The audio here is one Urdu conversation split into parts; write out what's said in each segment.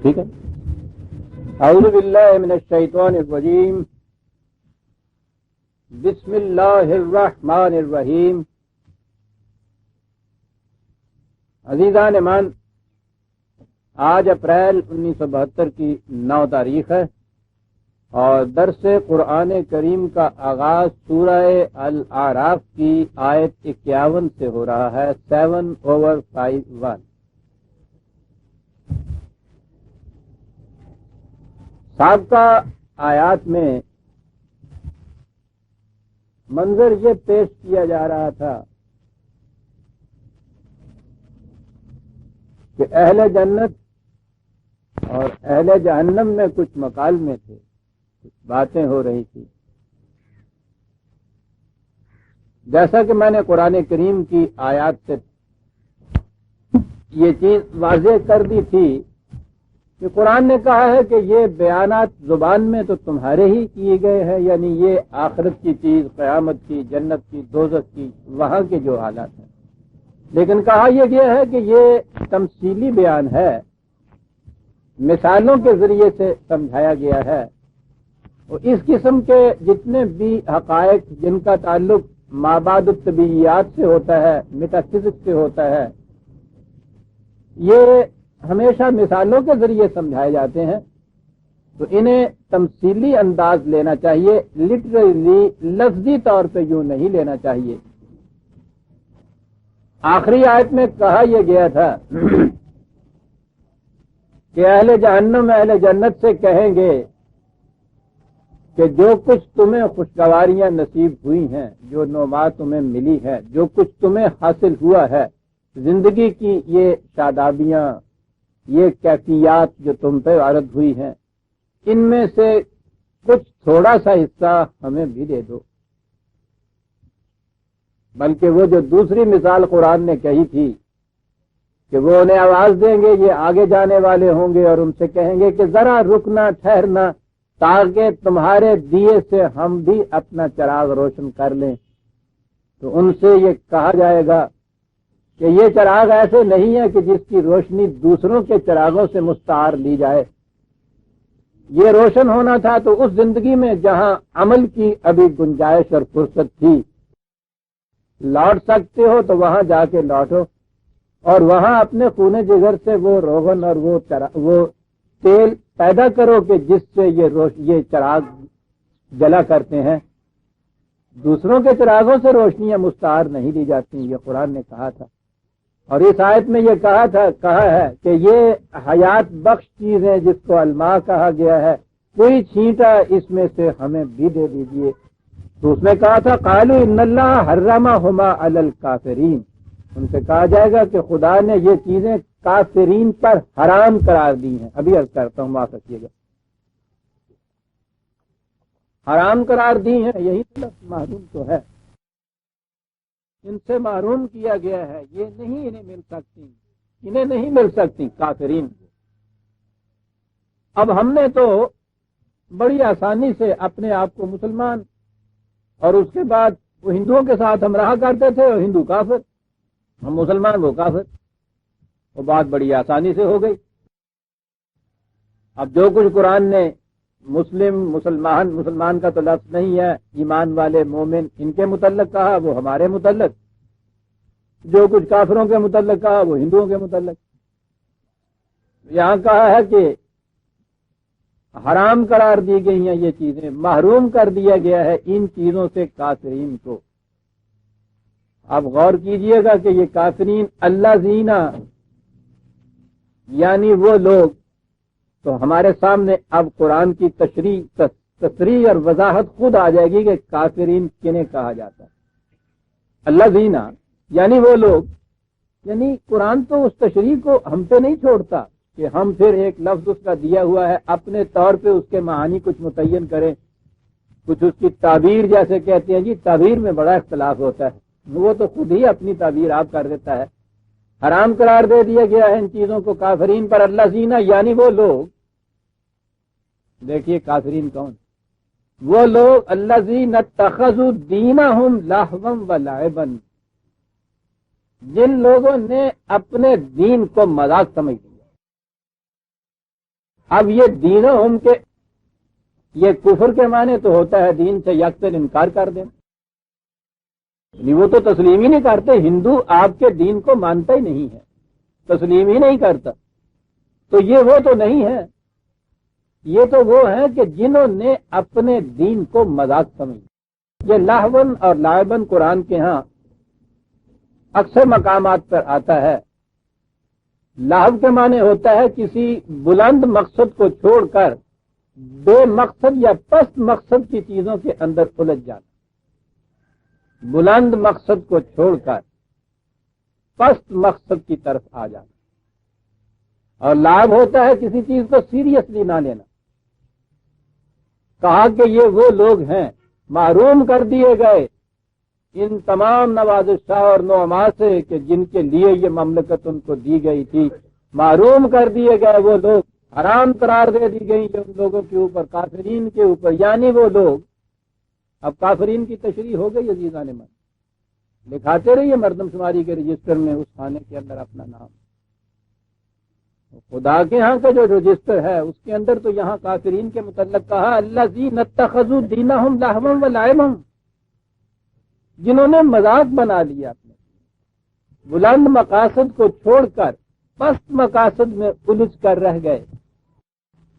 ٹھیک ہے. اعوذ باللہ من الشیطان الرجیم. بسم اللہ الرحمن الرحیم. عزیزان ایمان، آج اپریل 1972 کی 9 تاریخ ہے اور درس قرآن کریم کا آغاز سورہ الاعراف کی آیت 51 سے ہو رہا ہے. 7/51. سابقہ آیات میں منظر یہ پیش کیا جا رہا تھا کہ اہل جنت اور اہل جہنم میں کچھ مکالمے تھے، کچھ باتیں ہو رہی تھی. جیسا کہ میں نے قرآن کریم کی آیات سے یہ چیز واضح کر دی تھی کہ قرآن نے کہا ہے کہ یہ بیانات زبان میں تو تمہارے ہی کیے گئے ہیں، یعنی یہ آخرت کی چیز، قیامت کی، جنت کی، دوزخ کی، وہاں کے جو حالات ہیں. لیکن کہا یہ گیا ہے کہ یہ تمثیلی بیان ہے، مثالوں کے ذریعے سے سمجھایا گیا ہے. اور اس قسم کے جتنے بھی حقائق جن کا تعلق مابعد الطبیعیات سے ہوتا ہے، میٹا فزکس سے ہوتا ہے، یہ ہمیشہ مثالوں کے ذریعے سمجھائے جاتے ہیں. تو انہیں تمثیلی انداز لینا چاہیے، لٹرلی لفظی طور پہ یوں نہیں لینا چاہیے. آخری آیت میں کہا یہ گیا تھا کہ اہل جہنم اہل جنت سے کہیں گے کہ جو کچھ تمہیں خوشگواریاں نصیب ہوئی ہیں، جو نعمات تمہیں ملی ہے، جو کچھ تمہیں حاصل ہوا ہے، زندگی کی یہ شادابیاں، یہ کیفیات جو تم پہ عرض ہوئی ہیں، ان میں سے کچھ تھوڑا سا حصہ ہمیں بھی دے دو. بلکہ وہ جو دوسری مثال قرآن نے کہی تھی کہ وہ انہیں آواز دیں گے، یہ آگے جانے والے ہوں گے اور ان سے کہیں گے کہ ذرا رکنا، ٹھہرنا، تاکہ تمہارے دیے سے ہم بھی اپنا چراغ روشن کر لیں. تو ان سے یہ کہا جائے گا کہ یہ چراغ ایسے نہیں ہے کہ جس کی روشنی دوسروں کے چراغوں سے مستعار لی جائے. یہ روشن ہونا تھا تو اس زندگی میں جہاں عمل کی ابھی گنجائش اور فرصت تھی. لوٹ سکتے ہو تو وہاں جا کے لوٹو اور وہاں اپنے خون جگر سے وہ روغن اور وہ تیل پیدا کرو کہ جس سے یہ چراغ جلا کرتے ہیں. دوسروں کے چراغوں سے روشنیاں مستعار نہیں لی جاتی، یہ قرآن نے کہا تھا. اور اس آیت میں یہ کہا ہے کہ یہ حیات بخش چیز ہے جس کو الماء کہا گیا ہے، کوئی چھینٹا اس میں سے ہمیں بھی دے دیجئے. تو اس میں کہا تھا قالوا ان اللہ حرمہما علی الکافرین. ان سے کہا جائے گا کہ خدا نے یہ چیزیں کافرین پر حرام قرار دی ہیں. ابھی عرض کرتا ہوں، معاف رکھیے گا، حرام قرار دی ہیں، یہی محروم تو ہے، ان سے محروم کیا گیا ہے. یہ نہیں انہیں مل سکتی کافرین کو. اب ہم نے تو بڑی آسانی سے اپنے آپ کو مسلمان، اور اس کے بعد وہ ہندوؤں کے ساتھ ہم رہا کرتے تھے، اور ہندو کافر، ہم مسلمان وہ کافر، وہ بات بڑی آسانی سے ہو گئی. اب جو کچھ قرآن نے مسلمان کا تو لفظ نہیں ہے، ایمان والے مومن ان کے متعلق کہا وہ ہمارے متعلق، جو کچھ کافروں کے متعلق کہا وہ ہندوؤں کے متعلق. یہاں کہا ہے کہ حرام قرار دی گئی ہیں یہ چیزیں، محروم کر دیا گیا ہے ان چیزوں سے کافرین کو. آپ غور کیجئے گا کہ یہ کافرین اللہ زینا، یعنی وہ لوگ. تو ہمارے سامنے اب قرآن کی تصریح اور وضاحت خود آ جائے گی کہ کافرین کنہیں کہا جاتا ہے. اللہ زینا یعنی وہ لوگ، یعنی قرآن تو اس تشریح کو ہم پہ نہیں چھوڑتا کہ ہم پھر ایک لفظ اس کا دیا ہوا ہے اپنے طور پہ اس کے معانی کچھ متعین کریں، کچھ اس کی تعبیر جیسے کہتے ہیں. جی تعبیر میں بڑا اختلاف ہوتا ہے، وہ تو خود ہی اپنی تعبیر آپ کر دیتا ہے. حرام قرار دے دیا گیا ہے ان چیزوں کو کافرین پر. اللہ زینا یعنی وہ لوگ، دیکھیے کافرین کون؟ وہ لوگ الذین اتخذوا دینہم لہوا و لعبا، جن لوگوں نے اپنے دین کو مذاق سمجھ لیا. اب یہ دینہم کے یہ کفر کے معنی تو ہوتا ہے دین سے یکسر انکار کر دینا، یعنی وہ تو تسلیم ہی نہیں کرتے. ہندو آپ کے دین کو مانتا ہی نہیں ہے، تسلیم ہی نہیں کرتا. تو یہ وہ تو نہیں ہے، یہ تو وہ ہیں کہ جنہوں نے اپنے دین کو مذاق سمجھا. یہ لہون اور لائبن قرآن کے ہاں اکثر مقامات پر آتا ہے. لہو کے معنی ہوتا ہے کسی بلند مقصد کو چھوڑ کر بے مقصد یا پست مقصد کی چیزوں کے اندر الجھ جانا. بلند مقصد کو چھوڑ کر پست مقصد کی طرف آ جانا. اور لابھ ہوتا ہے کسی چیز کو سیریسلی نہ لینا. کہا کہ یہ وہ لوگ ہیں محروم کر دیے گئے ان تمام نوازشاں اور نعما سے کہ جن کے لیے یہ مملکت ان کو دی گئی تھی. محروم کر دیے گئے وہ لوگ، حرام قرار دے دی گئی ان لوگوں کے اوپر، کافرین کے اوپر. یعنی وہ لوگ، اب کافرین کی تشریح ہو گئی عزیزان من، لکھاتے رہیے مردم شماری کے رجسٹر میں اس خانے کے اندر اپنا نام. خدا کے ہاں کا جو رجسٹر ہے اس کے اندر تو یہاں کافرین کے متعلق کہا الذین اتخذوا دینہم لہوا ولعبا، جنہوں نے مذاق بنا لیا اپنے بلند مقاصد کو چھوڑ کر پست مقاصد میں الجھ کر رہ گئے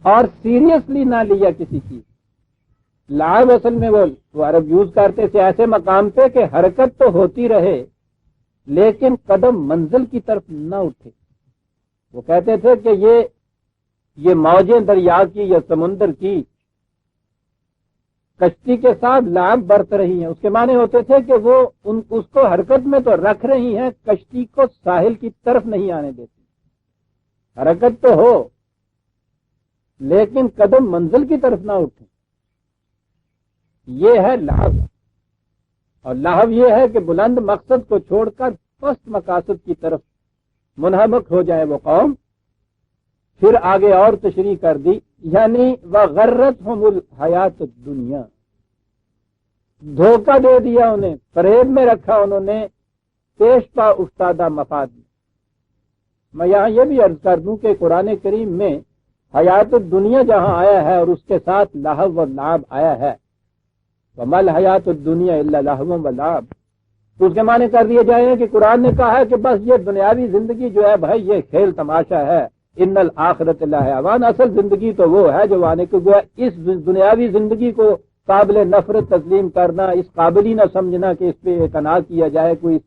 اور سیریسلی نہ لیا کسی چیز. لعب اصل میں وہ عرب یوز کرتے تھے ایسے مقام پہ کہ حرکت تو ہوتی رہے لیکن قدم منزل کی طرف نہ اٹھے. وہ کہتے تھے کہ یہ موجیں دریا کی یا سمندر کی کشتی کے ساتھ لعب برت رہی ہیں. اس کے معنی ہوتے تھے کہ وہ اس کو حرکت میں تو رکھ رہی ہیں، کشتی کو ساحل کی طرف نہیں آنے دیتی. حرکت تو ہو لیکن قدم منزل کی طرف نہ اٹھے. یہ ہے لہو. اور لہو یہ ہے کہ بلند مقصد کو چھوڑ کر پست مقاصد کی طرف منہمک ہو جائے وہ قوم. پھر آگے اور تشریح کر دی، یعنی وغرتہم الحیات الدنیا، دھوکہ دے دیا انہیں، فریب میں رکھا انہوں نے پیش پا افتادہ مفاد میں. میں یہاں یہ بھی عرض کر دوں کہ قرآن کریم میں حیات الدنیا جہاں آیا ہے اور اس کے ساتھ لہو و لعب آیا ہے، وما الحیات الدنیا الا لہو و لعب، تو اس کے معنی کر دیے جائیں کہ قرآن نے کہا ہے کہ بس یہ دنیاوی زندگی جو ہے بھائی یہ کھیل تماشا ہے. ان الآخرت لحیوان، اصل زندگی تو وہ ہے جو آنے کو گویا اس دنیاوی زندگی کو قابل نفرت تسلیم کرنا، اس قابل ہی نہ سمجھنا کہ اس پہ اعتنا کیا جائے، کوئی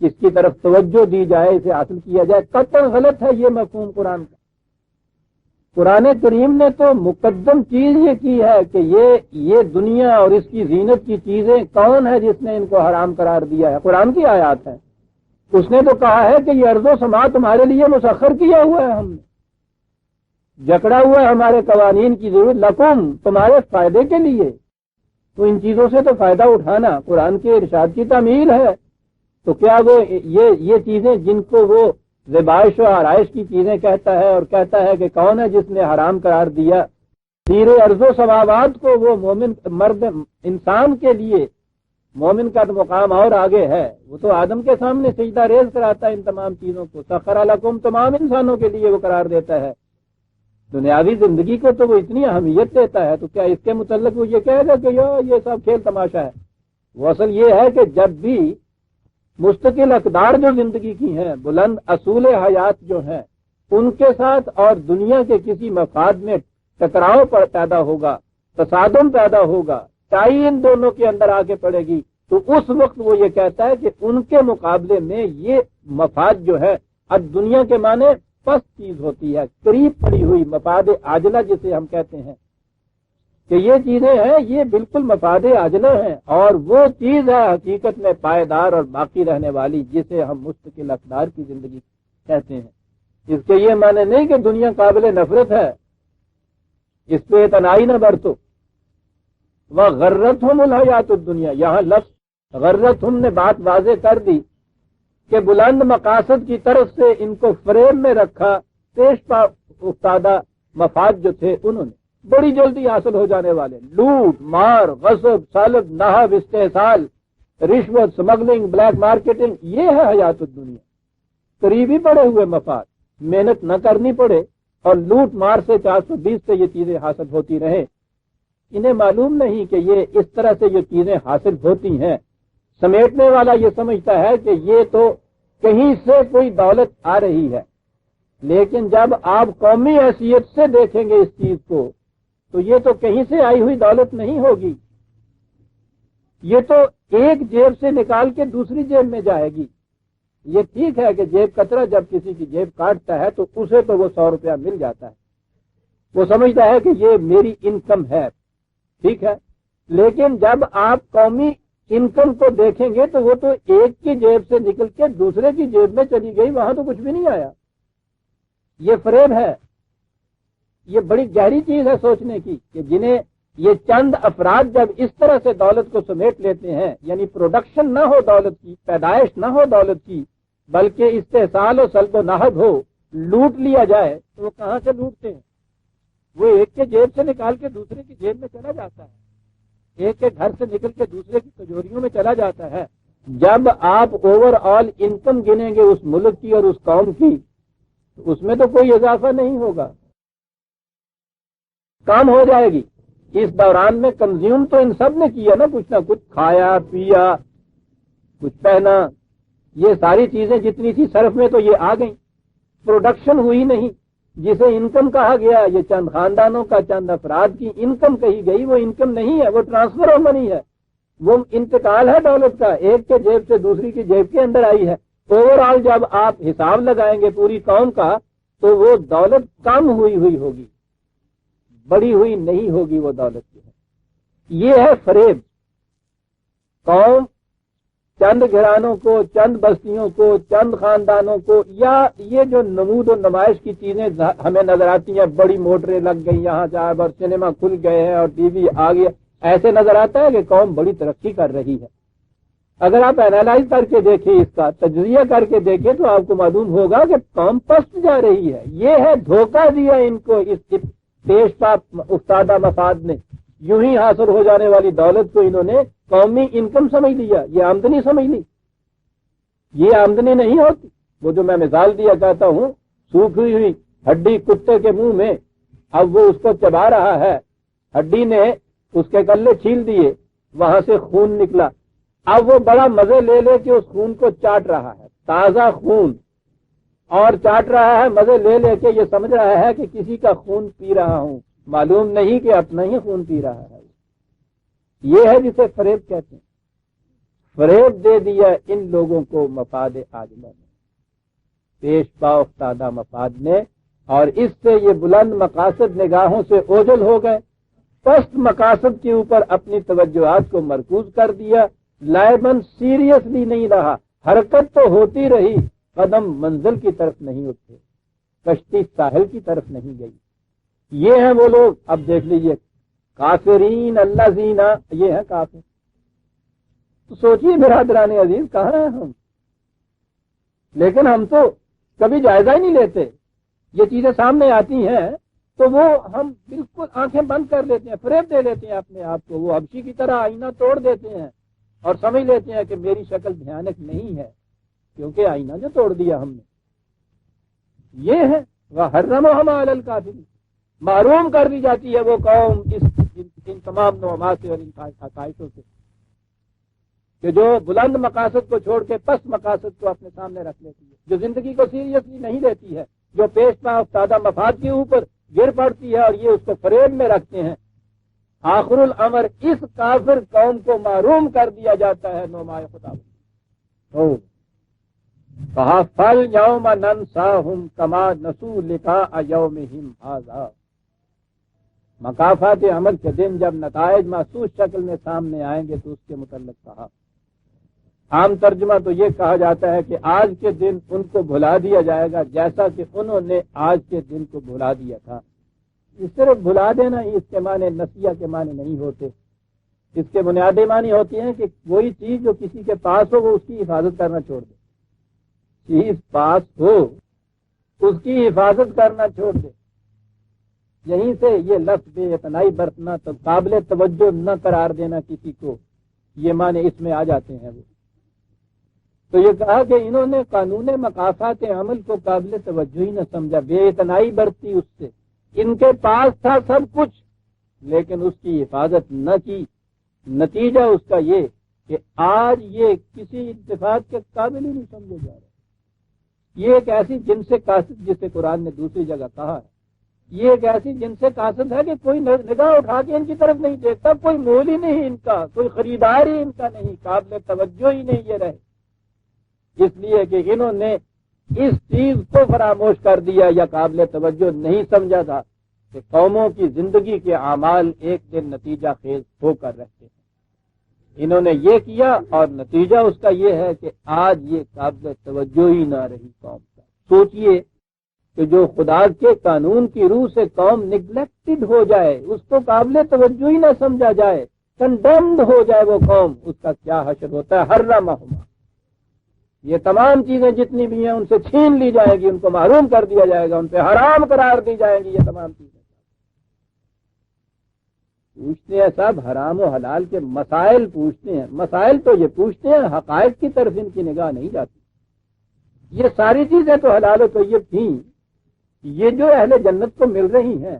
اس کی طرف توجہ دی جائے، اسے حاصل کیا جائے، قطعاً غلط ہے یہ مفہوم قرآن کا. قرآن کریم نے تو مقدم چیز یہ کی ہے کہ یہ دنیا اور اس کی زینت کی چیزیں کون ہے جس نے ان کو حرام قرار دیا ہے؟ قرآن کی آیات ہے. اس نے تو کہا ہے کہ یہ ارض و سما تمہارے لیے مسخر کیا ہوا ہے، ہم نے جکڑا ہوا ہے ہمارے قوانین کی ضرورت، لکم تمہارے فائدے کے لیے. تو ان چیزوں سے تو فائدہ اٹھانا قرآن کے ارشاد کی تعمیل ہے. تو کیا وہ یہ چیزیں جن کو وہ زبائش و آرائش کی چیزیں کہتا ہے اور کہتا ہے کہ کون ہے جس نے حرام قرار دیا، سیرے ارض و سماوات کو وہ مومن مرد انسان کے لیے، مومن کا تو مقام اور آگے ہے، وہ تو آدم کے سامنے سجدہ ریز کراتا ہے ان تمام چیزوں کو. سخر لکم تمام انسانوں کے لیے وہ قرار دیتا ہے. دنیاوی زندگی کو تو وہ اتنی اہمیت دیتا ہے، تو کیا اس کے متعلق وہ یہ کہے گا کہ یہ سب کھیل تماشا ہے؟ وہ اصل یہ ہے کہ جب بھی مستقل اقدار جو زندگی کی ہیں، بلند اصول حیات جو ہیں، ان کے ساتھ اور دنیا کے کسی مفاد میں ٹکراؤ پر پیدا ہوگا، تصادم پیدا ہوگا، ٹائی ان دونوں کے اندر آگے پڑے گی، تو اس وقت وہ یہ کہتا ہے کہ ان کے مقابلے میں یہ مفاد جو ہے، اب دنیا کے معنی پست چیز ہوتی ہے، قریب پڑی ہوئی مفاد عاجلہ جسے ہم کہتے ہیں کہ یہ چیزیں ہیں، یہ بالکل مفاد عاجلہ ہیں، اور وہ چیز ہے حقیقت میں پائیدار اور باقی رہنے والی جسے ہم مستقل اقدار کی زندگی کہتے ہیں. اس کے یہ معنی نہیں کہ دنیا قابل نفرت ہے، اس پہ اتنائی نہ برتو. وغرتہم الحیات الدنیا، یہاں لفظ غرتہم نے بات واضح کر دی کہ بلند مقاصد کی طرف سے ان کو فریب میں رکھا، پیش پا افتادہ مفاد جو تھے انہوں نے بڑی جلدی حاصل ہو جانے والے، لوٹ مار، غصب، سلب، نہب، استحصال، رشوت، سمگلنگ، بلیک مارکیٹنگ، یہ ہے حیات الدنیا. قریبی پڑے ہوئے مفاد، محنت نہ کرنی پڑے اور لوٹ مار سے 420 سے یہ چیزیں حاصل ہوتی رہیں. انہیں معلوم نہیں کہ یہ اس طرح سے یہ چیزیں حاصل ہوتی ہیں. سمیٹنے والا یہ سمجھتا ہے کہ یہ تو کہیں سے کوئی دولت آ رہی ہے، لیکن جب آپ قومی حیثیت سے دیکھیں گے اس چیز کو تو یہ تو کہیں سے آئی ہوئی دولت نہیں ہوگی، یہ تو ایک جیب سے نکال کے دوسری جیب میں جائے گی. یہ ٹھیک ہے کہ جیب کترا جب کسی کی جیب کاٹتا ہے تو اسے تو وہ 100 روپیہ مل جاتا ہے، وہ سمجھتا ہے کہ یہ میری انکم ہے، ٹھیک ہے. لیکن جب آپ قومی انکم کو دیکھیں گے تو وہ تو ایک کی جیب سے نکل کے دوسرے کی جیب میں چلی گئی، وہاں تو کچھ بھی نہیں آیا. یہ فریب ہے. یہ بڑی گہری چیز ہے سوچنے کی کہ جنہیں یہ چند افراد جب اس طرح سے دولت کو سمیٹ لیتے ہیں، یعنی پروڈکشن نہ ہو دولت کی، پیدائش نہ ہو دولت کی، بلکہ استحصال و سلب و نہب ہو، لوٹ لیا جائے، تو وہ کہاں سے لوٹتے ہیں؟ وہ ایک کے جیب سے نکال کے دوسرے کی جیب میں چلا جاتا ہے، ایک کے گھر سے نکل کے دوسرے کی تجوریوں میں چلا جاتا ہے. جب آپ اوور آل انکم گنیں گے اس ملک کی اور اس قوم کی تو اس میں تو کوئی اضافہ نہیں ہوگا، کام ہو جائے گی. اس دوران میں کنزیوم تو ان سب نے کیا نا کچھ کھایا پیا، کچھ پہنا، یہ ساری چیزیں جتنی تھی صرف میں تو یہ آ گئیں. پروڈکشن ہوئی نہیں. جسے انکم کہا گیا یہ چند خاندانوں کا، چند افراد کی انکم کہی گئی، وہ انکم نہیں ہے، وہ ٹرانسفر آف منی ہے، وہ انتقال ہے دولت کا، ایک کے جیب سے دوسری کی جیب کے اندر آئی ہے. اوور آل جب آپ حساب لگائیں گے پوری قوم کا تو وہ دولت کم ہوئی ہوگی، بڑی ہوئی نہیں ہوگی وہ دولت کی ہے. یہ ہے فریب. قوم چند گھرانوں کو، چند بستیوں کو، چند خاندانوں کو، یا یہ جو نمود و نمائش کی چیزیں ہمیں نظر آتی ہیں، بڑی موٹریں لگ گئی یہاں جہاں اور سنیما کھل گئے ہیں اور ٹی وی آ گیا، ایسے نظر آتا ہے کہ قوم بڑی ترقی کر رہی ہے. اگر آپ اینالائز کر کے دیکھیں، اس کا تجزیہ کر کے دیکھیں تو آپ کو معلوم ہوگا کہ قوم پست جا رہی ہے. یہ ہے دھوکہ دیا ان کو اس پیش پا افتادہ مفاد نے. یوں ہی حاصل ہو جانے والی دولت کو انہوں نے قومی انکم سمجھ لیا، یہ آمدنی سمجھ لی. یہ آمدنی نہیں ہوتی. وہ جو میں مثال دیا کہتا ہوں، سوکھی ہوئی ہڈی کتے کے منہ میں، اب وہ اس کو چبا رہا ہے، ہڈی نے اس کے کلے چھیل دیے، وہاں سے خون نکلا، اب وہ بڑا مزے لے لے کے اس خون کو چاٹ رہا ہے، تازہ خون، اور چاٹ رہا ہے مزے لے لے کے، یہ سمجھ رہا ہے کہ کسی کا خون پی رہا ہوں، معلوم نہیں کہ اپنا ہی خون پی رہا ہے. یہ ہے جسے فریب کہتے ہیں. فریب دے دیا ان لوگوں کو مفاد عاجلہ نے، پیش پا افتادہ مفاد نے، اور اس سے یہ بلند مقاصد نگاہوں سے اوجھل ہو گئے، پست مقاصد کے اوپر اپنی توجہات کو مرکوز کر دیا. لائبن سیریسلی نہیں رہا، حرکت تو ہوتی رہی، قدم منزل کی طرف نہیں اٹھے، کشتی ساحل کی طرف نہیں گئی. یہ ہیں وہ لوگ. اب دیکھ لیجئے، کافرین اللہ زینا، یہ ہے کافر. تو سوچیے برادران عزیز، کہاں ہیں ہم؟ لیکن ہم تو کبھی جائزہ ہی نہیں لیتے. یہ چیزیں سامنے آتی ہیں تو وہ ہم بالکل آنکھیں بند کر لیتے ہیں، فریب دے لیتے ہیں اپنے آپ کو. وہ حبشی کی طرح آئینہ توڑ دیتے ہیں اور سمجھ لیتے ہیں کہ میری شکل بھیانک نہیں ہے، کیونکہ آئینہ جو توڑ دیا ہم نے. یہ ہے وَحَرَّمَهُمَا عَلَى الْكَافِرِينَ. محروم کر دی جاتی ہے وہ قوم ان تمام نعمات سے اور ان عقائدوں سے کہ جو بلند مقاصد کو چھوڑ کے پست مقاصد کو اپنے سامنے رکھ لیتی ہے، جو زندگی کو سیریسلی نہیں لیتی ہے، جو پیش پا افتادہ مفاد کے اوپر گر پڑتی ہے اور یہ اس کو فریب میں رکھتے ہیں. آخر الامر اس کافر قوم کو محروم کر دیا جاتا ہے نعمائے خدا. کہا فَالْيَوْمَ نَنْسَاهُمْ كَمَا نَسُوا لِقَاءَ يَوْمِهِمْ هَذَا. مکافات عمل کے دن جب نتائج محسوس شکل میں سامنے آئیں گے تو اس کے متعلق کہا. عام ترجمہ تو یہ کہا جاتا ہے کہ آج کے دن ان کو بھلا دیا جائے گا جیسا کہ انہوں نے آج کے دن کو بھلا دیا تھا. اس صرف بھلا دینا ہی اس کے معنی نسیہ کے معنی نہیں ہوتے. اس کے بنیادی معنی ہوتی ہیں کہ کوئی چیز جو کسی کے پاس ہو وہ اس کی حفاظت کرنا چھوڑ دے. چیز پاس ہو اس کی حفاظت کرنا چھوڑ دے. یہیں سے یہ لفظ بے اعتنائی برتنا، تو قابل توجہ نہ قرار دینا کسی کو، یہ معنی اس میں آ جاتے ہیں. وہ تو یہ کہا کہ انہوں نے قانون مقافات عمل کو قابل توجہ ہی نہ سمجھا، بے اعتنائی برتی اس سے، ان کے پاس تھا سب کچھ لیکن اس کی حفاظت نہ کی، نتیجہ اس کا یہ کہ آج یہ کسی اتفاق کے قابل ہی نہیں سمجھے جا رہے۔ یہ ایک ایسی جن سے قاصد جسے قرآن نے دوسری جگہ کہا ہے، یہ ایک ایسی جن سے قاصد ہے کہ کوئی نگاہ اٹھا کے ان کی طرف نہیں دیکھتا، کوئی مول ہی نہیں ان کا، کوئی خریدار ہی ان کا نہیں، قابل توجہ ہی نہیں یہ رہے، اس لیے کہ انہوں نے اس چیز کو فراموش کر دیا یا قابل توجہ نہیں سمجھا تھا کہ قوموں کی زندگی کے اعمال ایک دن نتیجہ خیز ہو کر رہتے ہیں۔ انہوں نے یہ کیا اور نتیجہ اس کا یہ ہے کہ آج یہ قابل توجہ ہی نہ رہی قوم کا۔ سوچئے کہ جو خدا کے قانون کی روح سے قوم نگلیکٹڈ ہو جائے، اس کو قابل توجہ ہی نہ سمجھا جائے، کنڈیمڈ ہو جائے وہ قوم، اس کا کیا حشر ہوتا ہے۔ حرمہما، یہ تمام چیزیں جتنی بھی ہیں ان سے چھین لی جائے گی، ان کو محروم کر دیا جائے گا، ان پہ حرام قرار دی جائے گی یہ تمام چیزیں۔ پوچھتے ہیں سب حرام و حلال کے مسائل پوچھتے ہیں، مسائل تو یہ پوچھتے ہیں، حقائق کی طرف ان کی نگاہ نہیں جاتی۔ یہ ساری چیزیں تو حلال و طیب تھیں، یہ جو اہل جنت کو مل رہی ہیں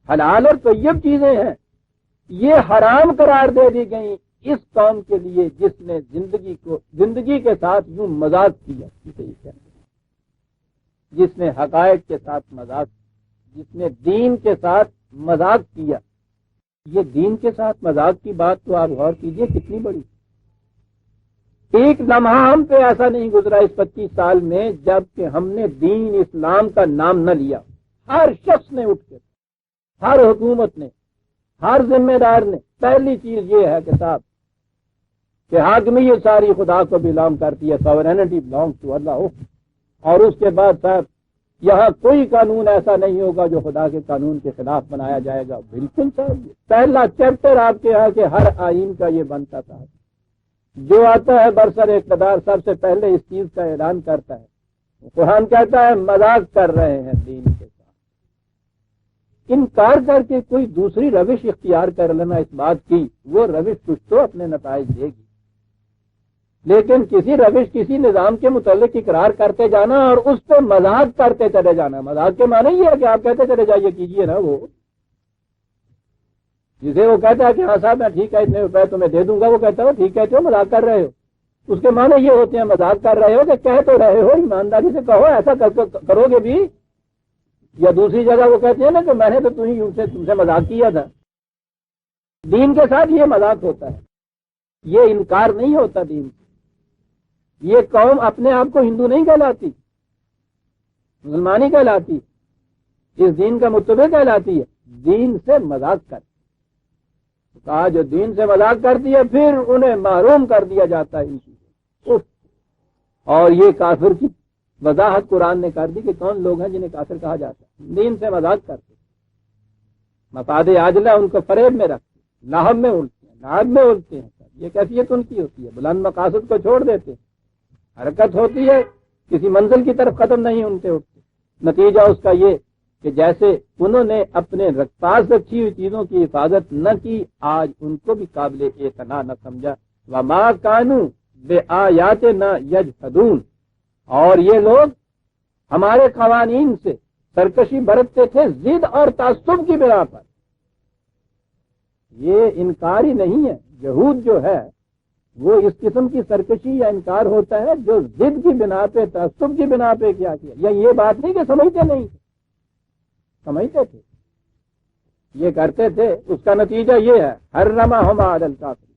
حلال اور طیب چیزیں ہیں، یہ حرام قرار دے دی گئیں اس قوم کے لیے جس نے زندگی کے ساتھ یوں مذاق کیا، جس نے حقائق کے ساتھ مذاق، جس نے دین کے ساتھ مذاق کیا۔ یہ دین کے ساتھ مذاق کی بات تو آپ غور کیجئے کتنی بڑی، ایک لمحہ ہم پہ ایسا نہیں گزرا اس 25 سال میں جب کہ ہم نے دین اسلام کا نام نہ لیا۔ ہر شخص نے اٹھ کے، ہر حکومت نے، ہر ذمہ دار نے پہلی چیز یہ ہے کہ صاحب کہ حاکمیت ساری خدا کو بلانگ کرتی ہے، ساورینٹی بلانگ ٹو اللہ، اور اس کے بعد صاحب یہاں کوئی قانون ایسا نہیں ہوگا جو خدا کے قانون کے خلاف بنایا جائے گا۔ بالکل صاحب، پہلا چیپٹر آپ کے یہاں کے ہر آئین کا یہ بنتا تھا، جو آتا ہے برسر اقتدار سب سے پہلے اس چیز کا اعلان کرتا ہے۔ قرآن کہتا ہے مذاق کر رہے ہیں دین کے ساتھ، انکار کر کے کوئی دوسری روش اختیار کر لینا اس بات کی، وہ روش کچھ تو اپنے نتائج دے گی، لیکن کسی روش کسی نظام کے متعلق اقرار کرتے جانا اور اس پہ مذاق کرتے چلے جانا، مذاق کے معنی یہ ہے کہ آپ کہتے چلے جائیے کیجئے نا، وہ جسے وہ کہتا ہے کہ ہاں صاحب میں ٹھیک ہے اتنے روپے تمہیں دے دوں گا، وہ کہتا ہے ٹھیک کہتے ہو، مذاق کر رہے ہو، اس کے معنی یہ ہوتے ہیں مذاق کر رہے ہو کہ کہہ تو رہے ہو، ایمانداری سے کہو ایسا کرو گے بھی۔ یا دوسری جگہ وہ کہتے ہیں نا کہ میں نے تو تم سے مذاق کیا تھا۔ دین کے ساتھ یہ مذاق ہوتا ہے، یہ انکار نہیں ہوتا دین سے۔ یہ قوم اپنے آپ کو ہندو نہیں کہلاتی، مسلمانی کہلاتی، اس دین کا متبع کہلاتی ہے، دین سے مذاق کر کہا جو دین سے مذاق کرتی ہے پھر انہیں محروم کر دیا جاتا ہے ان چیزوں۔ اور یہ کافر کی وضاحت قرآن نے کر دی کہ کون لوگ ہیں جنہیں کافر کہا جاتا ہے، دین سے مذاق کرتے، مفاد عاجلہ ان کو فریب میں رکھتے، لاہب میں اڑتے ہیں، ناب میں اڑتے ہیں، یہ کیفیت ان کی ہوتی ہے، بلند مقاصد کو چھوڑ دیتے، حرکت ہوتی ہے کسی منزل کی طرف قدم نہیں ان کے اٹھتے۔ نتیجہ اس کا یہ کہ جیسے انہوں نے اپنے پاس رکھی ہوئی چیزوں کی حفاظت نہ کی، آج ان کو بھی قابل اعتنا نہ سمجھا۔ وما کانوا بآیاتنا یجحدون، اور یہ لوگ ہمارے قوانین سے سرکشی برتتے تھے ضد اور تعصب کی بنا پر۔ یہ انکار ہی نہیں ہے، یہود جو ہے وہ اس قسم کی سرکشی یا انکار ہوتا ہے جو ضد کی بنا پہ، تعصب کی بنا پہ کیا یا یہ بات نہیں کہ سمجھتے نہیں تھے، سمجھتے تھے، یہ کرتے تھے، اس کا نتیجہ یہ ہے حرمہما علی الکافرین۔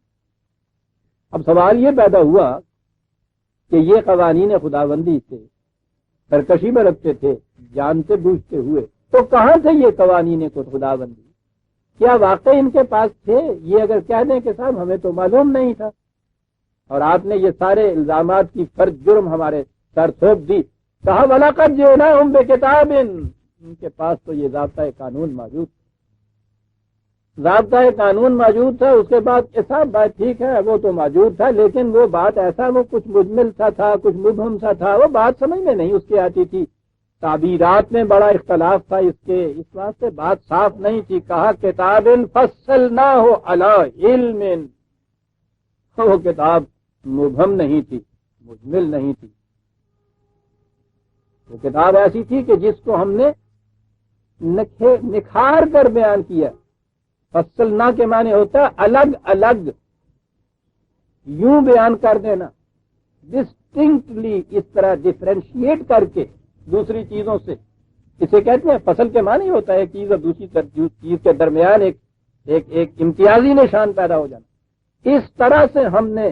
اب سوال یہ پیدا ہوا کہ یہ قوانین خداوندی سے سرکشی برتتے تھے جانتے بوجھتے ہوئے، تو کہاں تھے یہ قوانین خداوندی؟ کیا واقعی ان کے پاس تھے؟ یہ اگر کہہ دیں کہ صاحب ہمیں تو معلوم نہیں تھا، اور آپ نے یہ سارے الزامات کی فرض جرم ہمارے سر تھوپ دی، کہا وَلَقَدْ جِئْنَاهُمْ بِكِتَابٍ، ان کے پاس تو یہ ضابطۂ قانون موجود تھا، ضابطۂ قانون موجود تھا۔ اس کے بعد صاحب بات ٹھیک ہے وہ تو موجود تھا، لیکن وہ بات ایسا وہ کچھ مجمل سا تھا، کچھ مبہم سا تھا، وہ بات سمجھ میں نہیں اس کی آتی تھی، تعبیرات میں بڑا اختلاف تھا اس کے، اس واسطے بات صاف نہیں تھی۔ کہا کتاب فصلناہ علی علم، وہ کتاب مبہم نہیں تھی، مجمل نہیں تھی. وہ کتاب ایسی تھی کہ جس کو ہم نے نکھار کر بیان کیا. فصلنا کے معنی ہوتا ہے الگ الگ یوں بیان کر دینا، ڈسٹنکٹلی، اس طرح ڈفرینشیٹ کر کے دوسری چیزوں سے. اسے کہتے ہیں فصل کے معنی ہوتا ہے ایک چیز اور دوسری چیز کے درمیان ایک امتیازی نشان پیدا ہو جانا. اس طرح سے ہم نے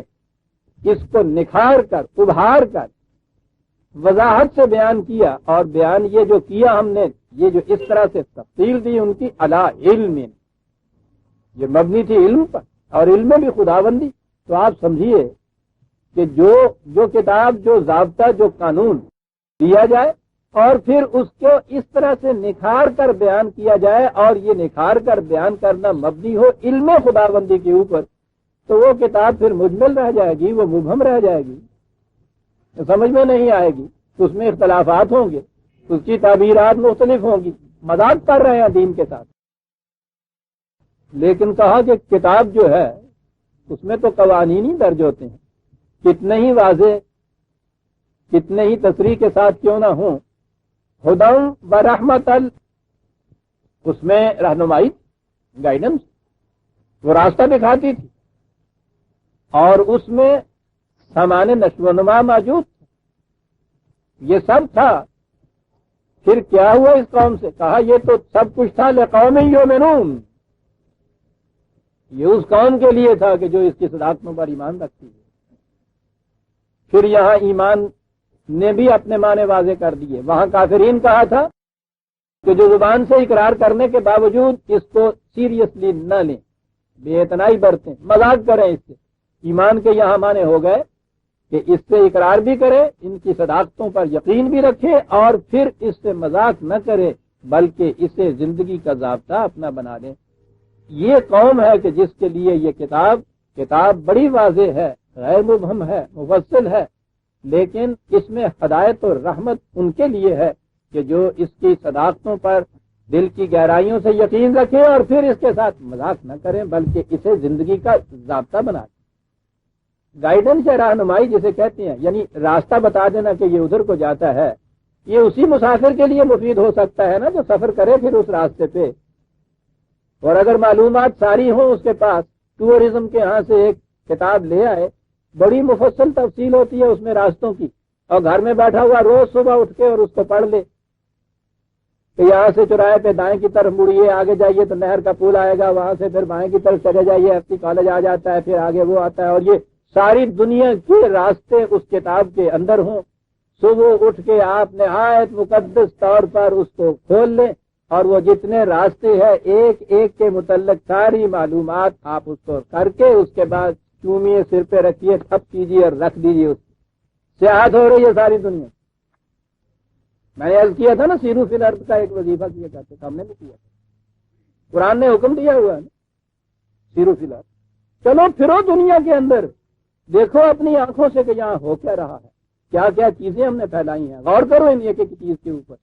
اس کو نکھار کر ابھار کر وضاحت سے بیان کیا. اور بیان یہ جو کیا ہم نے، یہ جو اس طرح سے تفصیل دی ان کی علی علم، یہ مبنی تھی علم پر، اور علم میں بھی خداوندی. تو آپ سمجھیے کہ جو کتاب، جو ضابطہ، جو قانون دیا جائے اور پھر اس کو اس طرح سے نکھار کر بیان کیا جائے، اور یہ نکھار کر بیان کرنا مبنی ہو علم خداوندی کے اوپر، تو وہ کتاب پھر مجمل رہ جائے گی، وہ مبہم رہ جائے گی، سمجھ میں نہیں آئے گی. اس میں اختلافات ہوں گے، اس کی تعبیرات مختلف ہوں گی. مذاق کر رہے ہیں دین کے ساتھ. لیکن کہا کہ کتاب جو ہے اس میں تو قوانین ہی درج ہوتے ہیں، کتنے ہی واضح، کتنے ہی تصریح کے ساتھ کیوں نہ ہوں. ہدی و رحمت، اس میں رہنمائی، گائیڈنس، وہ راستہ دکھاتی تھی. اور اس میں سامان نشو و نما موجود تھا. یہ سب تھا. پھر کیا ہوا اس قوم سے؟ کہا یہ تو سب کچھ تھا لقوم یؤمنون، یہ اس قوم کے لیے تھا کہ جو اس کی صداقتوں پر ایمان رکھتی ہے. پھر یہاں ایمان نے بھی اپنے معنی واضح کر دیے. وہاں کافرین کہا تھا کہ جو زبان سے اقرار کرنے کے باوجود اس کو سیریسلی نہ لیں، بے اعتنائی برتیں، مذاق کریں اس سے. ایمان کے یہاں معنی ہو گئے کہ اس سے اقرار بھی کرے، ان کی صداقتوں پر یقین بھی رکھے، اور پھر اس سے مذاق نہ کرے بلکہ اسے زندگی کا ضابطہ اپنا بنا لیں. یہ قوم ہے کہ جس کے لیے یہ کتاب بڑی واضح ہے، غیر مبہم ہے، مفصل ہے، لیکن اس میں ہدایت اور رحمت ان کے لیے ہے کہ جو اس کی صداقتوں پر دل کی گہرائیوں سے یقین رکھیں اور پھر اس کے ساتھ مذاق نہ کریں بلکہ اسے زندگی کا ضابطہ بنا دیں. گائیڈنس یا رہنمائی جسے کہتے ہیں، یعنی راستہ بتا دینا کہ یہ ادھر کو جاتا ہے. یہ اسی مسافر کے لیے مفید ہو سکتا ہے نا جو سفر کرے پھر اس راستے پہ. اور اگر معلومات ساری ہوں اس کے پاس، ٹورزم کے ہاں سے ایک کتاب لے آئے، بڑی مفصل تفصیل ہوتی ہے اس میں راستوں کی، اور گھر میں بیٹھا ہوا روز صبح اٹھ کے اور اس کو پڑھ لے کہ یہاں سے چوراہے پہ دائیں کی طرف مڑیے، آگے جائیے تو نہر کا پل آئے گا، وہاں سے پھر بائیں کی طرف چلے جائیے، ایف سی کالج آ جاتا ہے، پھر آگے وہ آتا ہے. اور یہ ساری دنیا کے راستے اس کتاب کے اندر ہوں. صبح اٹھ کے آپ نہایت مقدس طور پر اس کو کھول لیں اور وہ جتنے راستے ہیں ایک ایک کے متعلق ساری معلومات آپ اس کو کر کے اس کے بعد چومیے، سر پہ رکھیے، تھپ کیجیے اور رکھ دیجیے. اس سیاحت ہو رہی ہے ساری دنیا. میں نے عرض کیا تھا نا سیرو فی الارض کا ایک وظیفہ کیا کرتے تھا، ہم نے بھی کیا تھا. قرآن نے حکم دیا ہوا ہے نا سیرو فی الارض. چلو پھرو دنیا کے اندر، دیکھو اپنی آنکھوں سے کہ یہاں ہو کیا رہا ہے، کیا کیا چیزیں ہم نے پھیلائی ہیں. غور کرو ان ایک ایک چیز کے اوپر،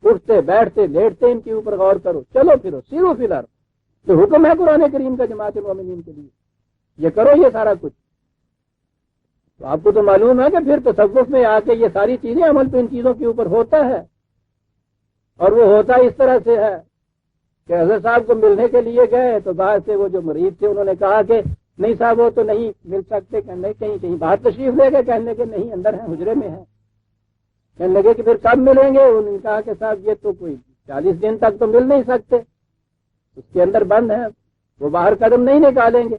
اٹھتے بیٹھتے لیٹتے ان کے اوپر غور کرو. چلو پھرو سیرو فی الارض. تو حکم ہے قرآن کریم کا جماعت مومنین کے لیے، یہ کرو یہ سارا کچھ. تو آپ کو تو معلوم ہے کہ پھر تصوف میں آ کے یہ ساری چیزیں عمل پہ ان چیزوں کے اوپر ہوتا ہے. اور وہ ہوتا اس طرح سے ہے کہ حضرت صاحب کو ملنے کے لیے گئے تو باہر سے وہ جو مریض تھے انہوں نے کہا کہ نہیں صاحب وہ تو نہیں مل سکتے. کہنے کہیں باہر تشریف لے گئے، کہنے کے نہیں اندر ہیں، حجرے میں ہیں. کہنے لگے کہ پھر کب ملیں گے؟ انہوں نے کہا کہ صاحب یہ تو کوئی 40 دن تک تو مل نہیں سکتے، اس کے اندر بند ہے، وہ باہر قدم نہیں نکالیں گے.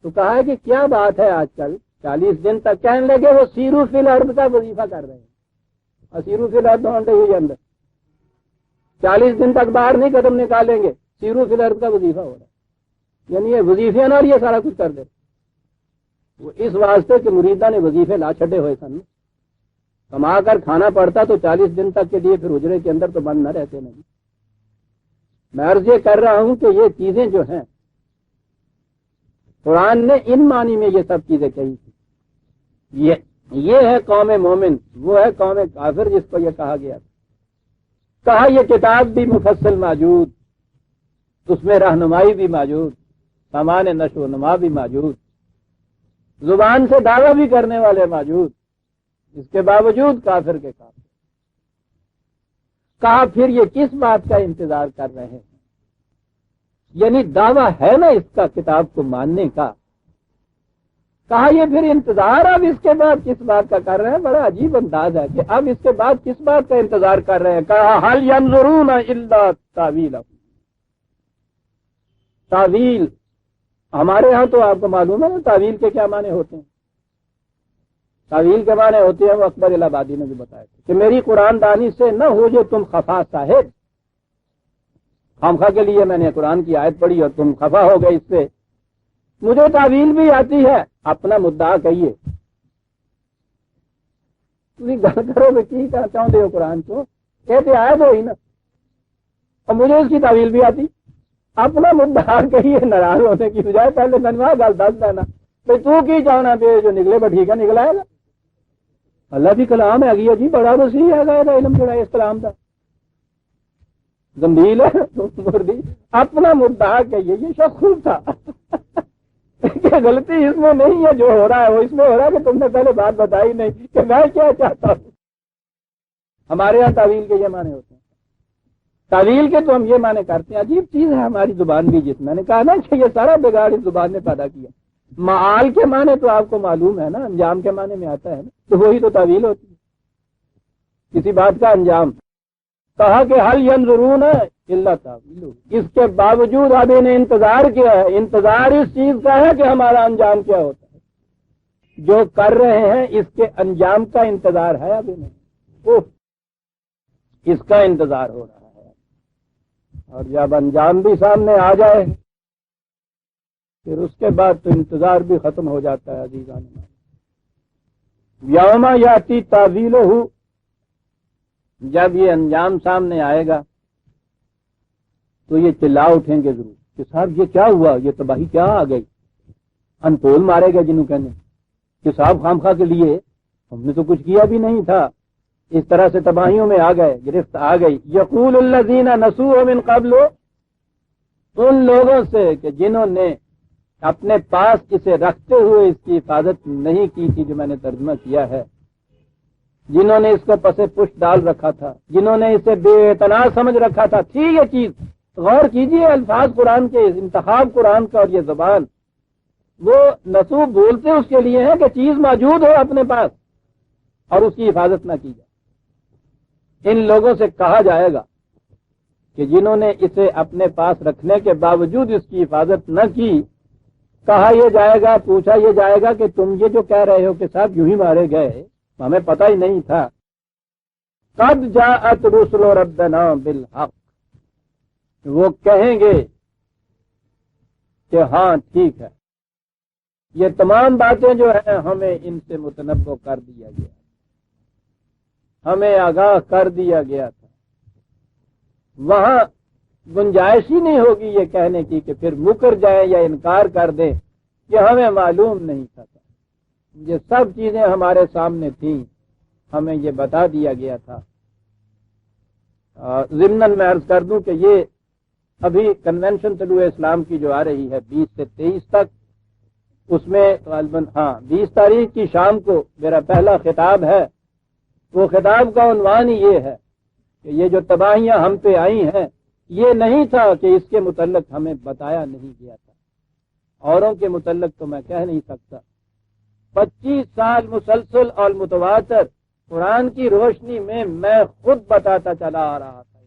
تو کہا کہ کیا بات ہے آج کل 40 دن تک؟ کہنے لگے وہ سیرو فی الارض کا وظیفہ کر رہے ہیں، اور سیرو فی الارض ڈھونڈے ہوئی اندر 40 دن تک باہر نہیں قدم نکالیں گے، سیرو فی الارض کا وظیفہ ہو رہا ہے. یعنی یہ وظیفے نا، اور یہ سارا کچھ کر دے. وہ اس واسطے کہ مریدہ نے وظیفے لا چھڈے ہوئے سن، کما کر کھانا پڑتا تو 40 دن تک کے لیے پھر حجرے کے اندر تو بند نہ رہتے. نہیں، میں عرض یہ کر رہا ہوں کہ یہ چیزیں جو ہیں قرآن نے ان معنی میں یہ سب چیزیں کہی تھی. یہ ہے قوم مومن، وہ ہے قوم کافر جس کو یہ کہا گیا تھا. کہا یہ کتاب بھی مفصل موجود، اس میں رہنمائی بھی موجود، سامان نشو و نما بھی موجود، زبان سے دعویٰ بھی کرنے والے موجود، اس کے باوجود کافر کے کافر. کہا پھر یہ کس بات کا انتظار کر رہے ہیں؟ یعنی دعویٰ ہے نا اس کا کتاب کو ماننے کا. کہا یہ پھر انتظار اب اس کے بعد کس بات کا کر رہے ہیں؟ بڑا عجیب انداز ہے کہ اب اس کے بعد کس بات کا انتظار کر رہے ہیں. کہا هل ينظرون الا تاویلہ. تعویل ہمارے ہاں تو آپ کو معلوم ہے نا تعویل کے کیا معنی ہوتے ہیں. تعویل کے معنی ہوتے ہیں وہ اکبر الہ آبادی نے بھی بتایا کہ میری قرآن دانی سے نہ ہو جو تم خفا صاحب. خامخواہ کے لیے میں نے قرآن کی آیت پڑھی اور تم خفا ہو گئے اس سے. مجھے تعویل بھی آتی ہے. اپنا مدعا کہیے تھی گل کرو بھی کی کہنا چاہتے ہو قرآن کو کہتے آئے تو ہی نا اور مجھے اس کی تعویل بھی آتی. اپنا مدعا کہیے ناراض ہونے کی بجائے پہلے منوا گل دس دینا بھائی تو کی چاہنا پہ جو نکلے با ٹھیک ہے نکل آئے گا. اللہ بھی کلام ہے گی جی بڑا وسیع ہے گا علم جڑا اس کلام کا زمبیل ہے. اپنا مدعا کہیے یہ شخص خوب تھا کہ غلطی اس میں نہیں ہے جو ہو رہا ہے وہ اس میں ہو رہا ہے کہ تم نے پہلے بات بتائی نہیں کہ میں کیا چاہتا ہوں. ہمارے یہاں تعویل کے یہ معنی ہوتے ہیں. تعویل کے تو ہم یہ معنی کرتے ہیں. عجیب چیز ہے ہماری زبان بھی. جس میں نے کہا نا کہ یہ سارا بگاڑ اس زبان نے پیدا کیا. معال کے معنی تو آپ کو معلوم ہے نا انجام کے معنی میں آتا ہے نا تو وہی تو تعویل ہوتی ہے کسی بات کا انجام. کہا کہ هل ينظرون الا تاویلہ. اس کے باوجود اب انہیں انتظار کیا ہے. انتظار اس چیز کا ہے کہ ہمارا انجام کیا ہوتا ہے. جو کر رہے ہیں اس کے انجام کا انتظار ہے. اب انہیں اس کا انتظار ہو رہا ہے. اور جب انجام بھی سامنے آ جائے پھر اس کے بعد تو انتظار بھی ختم ہو جاتا ہے. عزیزان یوم یاتی تاویلہ. جب یہ انجام سامنے آئے گا تو یہ چلا اٹھیں گے ضرور کہ صاحب یہ کیا ہوا یہ تباہی کیا آ گئی. انپول مارے گئے جنہوں کہنے کہ صاحب خامخواہ کے لیے ہم نے تو کچھ کیا بھی نہیں تھا. اس طرح سے تباہیوں میں آ گئے گرفت آ گئی. یقول الذین نسوا من قبل. ان لوگوں سے کہ جنہوں نے اپنے پاس اسے رکھتے ہوئے اس کی حفاظت نہیں کی تھی جو میں نے ترجمہ کیا ہے. جنہوں نے اس کو پسے پشت ڈال رکھا تھا جنہوں نے اسے بے اعتنا سمجھ رکھا تھا. تھی یہ چیز غور کیجئے الفاظ قرآن کے انتخاب قرآن کا اور یہ زبان وہ نسوب بولتے اس کے لیے ہے کہ چیز موجود ہو اپنے پاس اور اس کی حفاظت نہ کی جائے. ان لوگوں سے کہا جائے گا کہ جنہوں نے اسے اپنے پاس رکھنے کے باوجود اس کی حفاظت نہ کی. کہا یہ جائے گا پوچھا یہ جائے گا کہ تم یہ جو کہہ رہے ہو کہ صاحب یوں ہی مارے گئے ہمیں پتہ ہی نہیں تھا. قد جاءت رسل ربنا بالحق. وہ کہیں گے کہ ہاں ٹھیک ہے یہ تمام باتیں جو ہیں ہمیں ان سے متنبع کر دیا گیا ہمیں آگاہ کر دیا گیا تھا. وہاں گنجائش ہی نہیں ہوگی یہ کہنے کی کہ پھر مکر جائیں یا انکار کر دیں کہ ہمیں معلوم نہیں تھا. یہ سب چیزیں ہمارے سامنے تھیں ہمیں یہ بتا دیا گیا تھا. ضمناً میں عرض کر دوں کہ یہ ابھی کنونشن طلوع اسلام کی جو آ رہی ہے 20 سے 23 تک اس میں غالباً 20 تاریخ کی شام کو میرا پہلا خطاب ہے. وہ خطاب کا عنوان ہی یہ ہے کہ یہ جو تباہیاں ہم پہ آئی ہیں یہ نہیں تھا کہ اس کے متعلق ہمیں بتایا نہیں گیا تھا. اوروں کے متعلق تو میں کہہ نہیں سکتا. 25 سال مسلسل اور متواتر قرآن کی روشنی میں خود بتاتا چلا آ رہا تھا.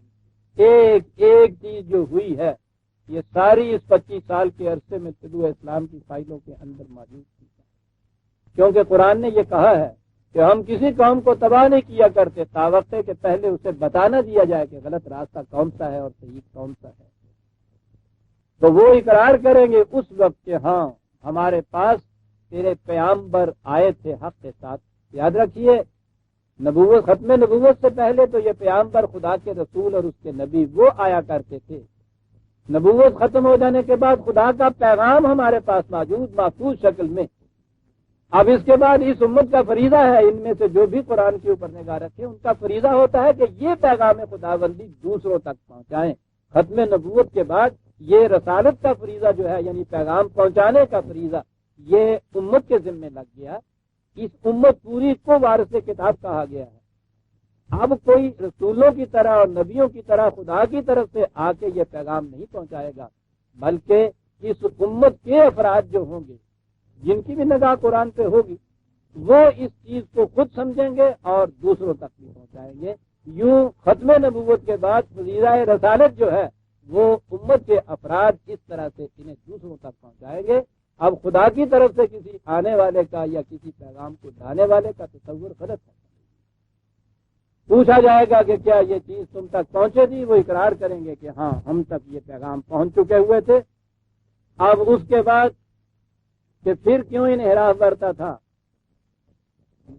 ایک ایک چیز جو ہوئی ہے یہ ساری اس 25 سال کے عرصے میں طلوع اسلام کی فائلوں کے اندر موجود تھی. کیونکہ قرآن نے یہ کہا ہے کہ ہم کسی قوم کو تباہ نہیں کیا کرتے تاوقت کہ پہلے اسے بتانا دیا جائے کہ غلط راستہ کون سا ہے اور صحیح کون سا ہے. تو وہ اقرار کریں گے اس وقت کہ ہاں ہمارے پاس تیرے پیغمبر آئے تھے حق کے ساتھ. یاد رکھیے نبوت ختم نبوت سے پہلے تو یہ پیغمبر خدا کے رسول اور اس کے نبی وہ آیا کرتے تھے. نبوت ختم ہو جانے کے بعد خدا کا پیغام ہمارے پاس موجود محفوظ شکل میں. اب اس کے بعد اس امت کا فریضہ ہے ان میں سے جو بھی قرآن کے اوپر نگاہ رکھے ان کا فریضہ ہوتا ہے کہ یہ پیغام خداوندی دوسروں تک پہنچائیں. ختم نبوت کے بعد یہ رسالت کا فریضہ جو ہے یعنی پیغام پہنچانے کا فریضہ یہ امت کے ذمہ لگ گیا اس امت پوری کو وارث کتاب کہا گیا ہے۔ اب کوئی رسولوں کی طرح اور نبیوں کی طرح خدا کی طرف سے آ کے یہ پیغام نہیں پہنچائے گا، بلکہ اس امت کے افراد جو ہوں گے جن کی بھی نگاہ قرآن پہ ہوگی وہ اس چیز کو خود سمجھیں گے اور دوسروں تک بھی پہنچائیں گے۔ یوں ختم نبوت کے بعد فریضہ رسالت جو ہے وہ امت کے افراد اس طرح سے انہیں دوسروں تک پہنچائیں گے۔ اب خدا کی طرف سے کسی آنے والے کا یا کسی پیغام کو لانے والے کا تصور غلط ہے۔ پوچھا جائے گا کہ کیا یہ چیز تم تک پہنچے تھی، وہ اقرار کریں گے کہ ہاں ہم تک یہ پیغام پہنچ چکے ہوئے تھے۔ اب اس کے بعد کہ پھر کیوں انحراف برتا تھا،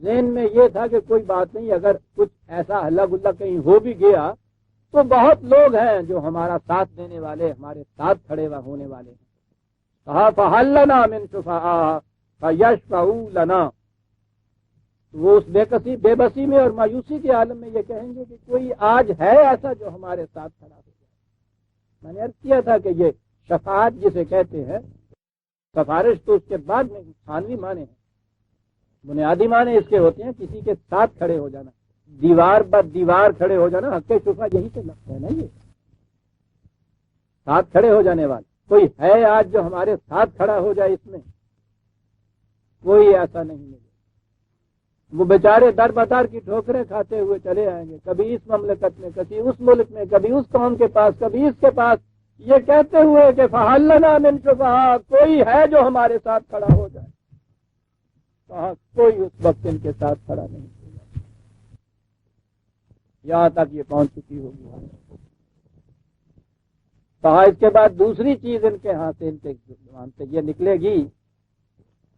ذہن میں یہ تھا کہ کوئی بات نہیں، اگر کچھ ایسا ہلا گلا کہیں ہو بھی گیا تو بہت لوگ ہیں جو ہمارا ساتھ دینے والے، ہمارے ساتھ کھڑے ہونے والے ہیں۔ کہا فَهَلْ لَنَا مِن شُفَعَاءَ فَيَشْفَعُوا لَنَا، وہ اس بے بسی میں اور مایوسی کے عالم میں یہ کہیں گے کہ کوئی آج ہے ایسا جو ہمارے ساتھ کھڑا ہو جائے۔ میں نے عرض کیا تھا کہ یہ شفاعت جسے کہتے ہیں، سفارش تو اس کے بعد میں ثانوی معنی ہے، بنیادی معنی اس کے ہوتے ہیں کسی کے ساتھ کھڑے ہو جانا، دیوار بر دیوار کھڑے ہو جانا۔ حق شفا یہی سے لگتا ہے نا، یہ ساتھ کھڑے ہو جانے والے کوئی ہے آج جو ہمارے ساتھ کھڑا ہو جائے، اس میں کوئی ایسا نہیں ملے۔ وہ بیچارے در بدر کی ٹھوکریں کھاتے ہوئے چلے آئیں گے، کبھی اس مملکت میں، کبھی اس ملک میں، کبھی اس قوم کے پاس، کبھی اس کے پاس، یہ کہتے ہوئے کہ فَهَلْ لَنَا مِن شُفَعَاءَ، کوئی ہے جو ہمارے ساتھ کھڑا ہو جائے۔ کہا کوئی اس وقت ان کے ساتھ کھڑا نہیں ہوگا، یہاں تک یہ پہنچ چکی ہوگی۔ کہا اس کے بعد دوسری چیز ان کے ہاں سے، ان کے زبان سے یہ نکلے گی،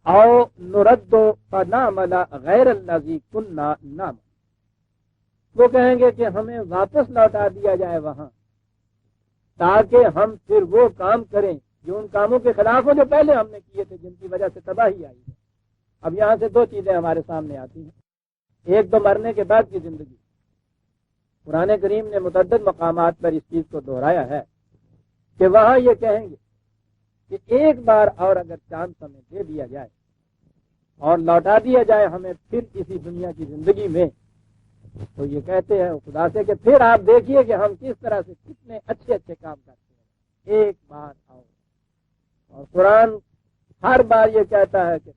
او نرد فنعمل غیر الذی کنا نعمل، وہ کہیں گے کہ ہمیں واپس لوٹا دیا جائے وہاں تاکہ ہم پھر وہ کام کریں جو ان کاموں کے خلاف ہو جو پہلے ہم نے کیے تھے، جن کی وجہ سے تباہی آئی ہے۔ اب یہاں سے دو چیزیں ہمارے سامنے آتی ہیں، ایک تو مرنے کے بعد کی زندگی۔ قرآن کریم نے متعدد مقامات پر اس چیز کو دہرایا ہے کہ وہاں یہ کہیں گے کہ ایک بار اور اگر چانس ہمیں دے دیا جائے اور لوٹا دیا جائے ہمیں پھر اسی دنیا کی زندگی میں، تو یہ کہتے ہیں خدا سے کہ پھر آپ دیکھیے کہ ہم کس طرح سے کتنے اچھے اچھے کام کرتے ہیں، ایک بار آؤ۔ اور قرآن ہر بار یہ کہتا ہے کہ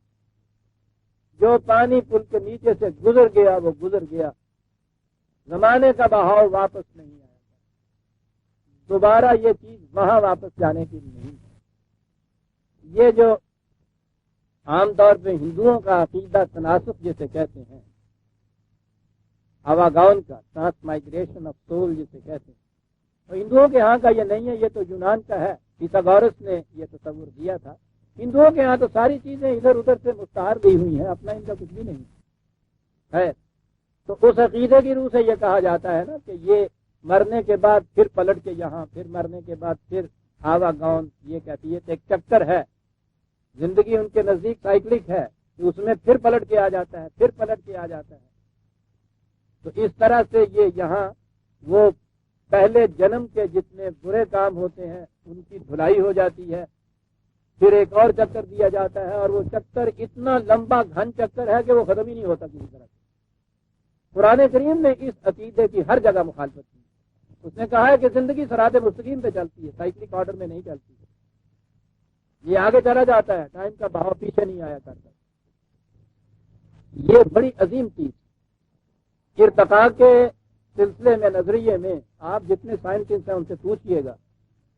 جو پانی پل کے نیچے سے گزر گیا وہ گزر گیا، زمانے کا بہاؤ واپس نہیں آئے گا، دوبارہ یہ چیز وہاں واپس جانے کی نہیں ہے۔ یہ جو عام طور پہ ہندوؤں کا عقیدہ تناسخ جسے کہتے ہیں، آواگون کا ٹرانس مائگریشن آف سول جسے کہتے ہیں، اور ہندوؤں کے ہاں کا یہ نہیں ہے، یہ تو یونان کا ہے، پیتھاگورس نے یہ تصور دیا تھا۔ ہندوؤں کے ہاں تو ساری چیزیں ادھر ادھر سے مستعار دی ہوئی ہیں، اپنا ان کا کچھ بھی نہیں ہے۔ تو اس عقیدے کی روح سے یہ کہا جاتا ہے نا کہ یہ مرنے کے بعد پھر پلٹ کے یہاں، پھر مرنے کے بعد پھر آواگون، یہ کہتی ہے ایک چکر ہے، زندگی ان کے نزدیک سائیکلک ہے کہ اس میں پھر پلٹ کے آ جاتا ہے، پھر پلٹ کے آ جاتا ہے۔ تو اس طرح سے یہ یہاں وہ پہلے جنم کے جتنے برے کام ہوتے ہیں ان کی دھلائی ہو جاتی ہے، پھر ایک اور چکر دیا جاتا ہے، اور وہ چکر اتنا لمبا گھن چکر ہے کہ وہ ختم ہی نہیں ہوتا کسی طرح سے۔ قرآن کریم نے اس عقیدے کی ہر جگہ مخالفت کی، اس نے کہا ہے کہ زندگی صراط مستقیم پہ چلتی ہے، سائیکلک آرڈر میں نہیں چلتی ہے، یہ آگے چلا جاتا ہے، ٹائم کا بہاؤ پیچھے نہیں آیا کرتا۔ یہ بڑی عظیم چیز ارتقاء کے سلسلے میں، نظریے میں آپ جتنے سائنٹسٹ ہیں ان سے پوچھئے گا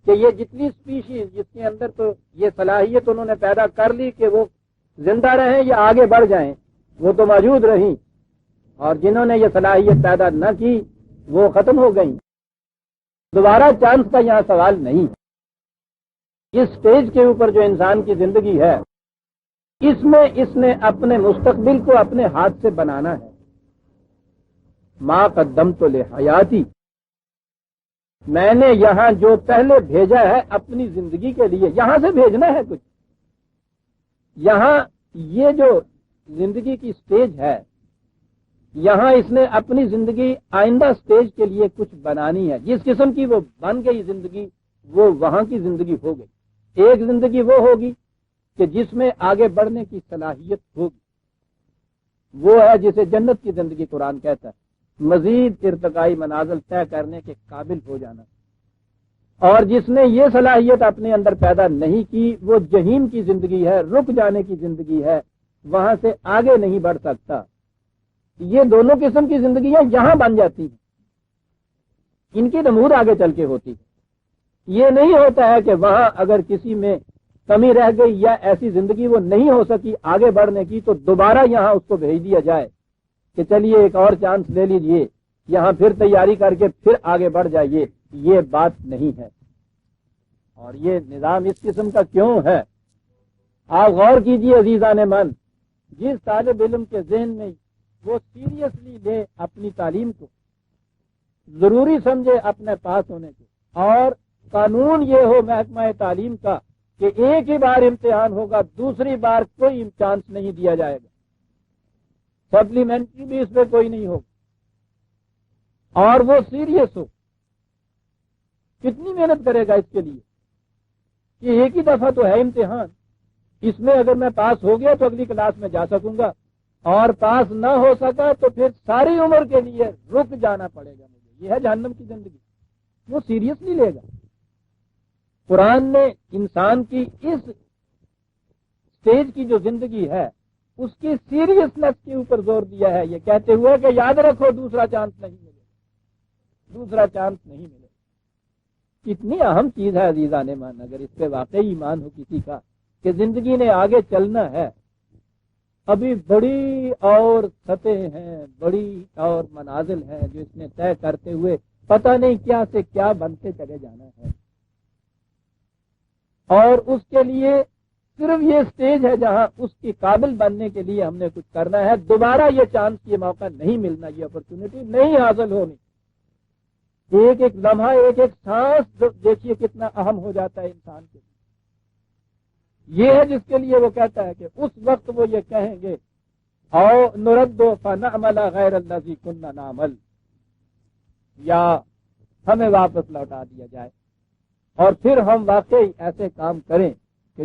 کہ یہ جتنی اسپیشیز جس کے اندر تو یہ صلاحیت انہوں نے پیدا کر لی کہ وہ زندہ رہیں یا آگے بڑھ جائیں، وہ تو موجود رہیں، اور جنہوں نے یہ صلاحیت پیدا نہ کی وہ ختم ہو گئیں۔ دوبارہ چانس کا یہاں سوال نہیں۔ اس سٹیج کے اوپر جو انسان کی زندگی ہے، اس میں اس نے اپنے مستقبل کو اپنے ہاتھ سے بنانا ہے۔ ما قدمت لحیاتی، میں نے یہاں جو پہلے بھیجا ہے اپنی زندگی کے لیے، یہاں سے بھیجنا ہے کچھ۔ یہاں یہ جو زندگی کی سٹیج ہے، یہاں اس نے اپنی زندگی آئندہ سٹیج کے لیے کچھ بنانی ہے۔ جس قسم کی وہ بن گئی زندگی، وہ وہاں کی زندگی ہو گئی۔ ایک زندگی وہ ہوگی کہ جس میں آگے بڑھنے کی صلاحیت ہوگی، وہ ہے جسے جنت کی زندگی قرآن کہتا ہے، مزید ارتقائی منازل طے کرنے کے قابل ہو جانا۔ اور جس نے یہ صلاحیت اپنے اندر پیدا نہیں کی وہ جہیم کی زندگی ہے، رک جانے کی زندگی ہے، وہاں سے آگے نہیں بڑھ سکتا۔ یہ دونوں قسم کی زندگیاں یہاں بن جاتی ہیں، ان کی نمود آگے چل کے ہوتی ہے۔ یہ نہیں ہوتا ہے کہ وہاں اگر کسی میں کمی رہ گئی یا ایسی زندگی وہ نہیں ہو سکی آگے بڑھنے کی تو دوبارہ یہاں اس کو بھیج دیا جائے کہ چلیے ایک اور چانس لے لیجئے، یہاں پھر تیاری کر کے پھر آگے بڑھ جائیے۔ یہ بات نہیں ہے۔ اور یہ نظام اس قسم کا کیوں ہے؟ آپ غور کیجئے عزیزان من، جس طالب علم کے ذہن میں وہ سیریسلی لے اپنی تعلیم کو، ضروری سمجھے اپنے پاس ہونے کو، اور قانون یہ ہو محکمہ تعلیم کا کہ ایک ہی بار امتحان ہوگا، دوسری بار کوئی چانس نہیں دیا جائے گا، سپلیمنٹری بھی اس میں کوئی نہیں ہوگا، اور وہ سیریس ہو، کتنی محنت کرے گا اس کے لیے کہ ایک ہی دفعہ تو ہے امتحان، اس میں اگر میں پاس ہو گیا تو اگلی کلاس میں جا سکوں گا، اور پاس نہ ہو سکا تو پھر ساری عمر کے لیے رک جانا پڑے گا مجھے۔ یہ ہے جہنم کی زندگی، وہ سیریسلی لے گا۔ قرآن نے انسان کی اس سٹیج کی جو زندگی ہے اس کی سیریسنس کے اوپر زور دیا ہے، یہ کہتے ہوئے کہ یاد رکھو دوسرا چانس نہیں ملے گا، دوسرا چانس نہیں ملے گا۔ کتنی اہم چیز ہے عزیزان من، اگر اس پہ واقعی ایمان ہو کسی کا کہ زندگی نے آگے چلنا ہے، ابھی بڑی اور سطح ہیں، بڑی اور منازل ہیں جو اس نے طے کرتے ہوئے پتہ نہیں کیا سے کیا بنتے چلے جانا ہے، اور اس کے لیے صرف یہ سٹیج ہے جہاں اس کی قابل بننے کے لیے ہم نے کچھ کرنا ہے۔ دوبارہ یہ چانس، یہ موقع نہیں ملنا، یہ اپرچونٹی نہیں حاصل ہونی۔ ایک ایک لمحہ، ایک ایک سانس دیکھیے کتنا اہم ہو جاتا ہے انسان کے لیے۔ یہ ہے جس کے لیے وہ کہتا ہے کہ اس وقت وہ یہ کہیں گے او نردو فنعمل غیر الذی کنا نعمل، یا ہمیں واپس لوٹا دیا جائے اور پھر ہم واقعی ایسے کام کریں کہ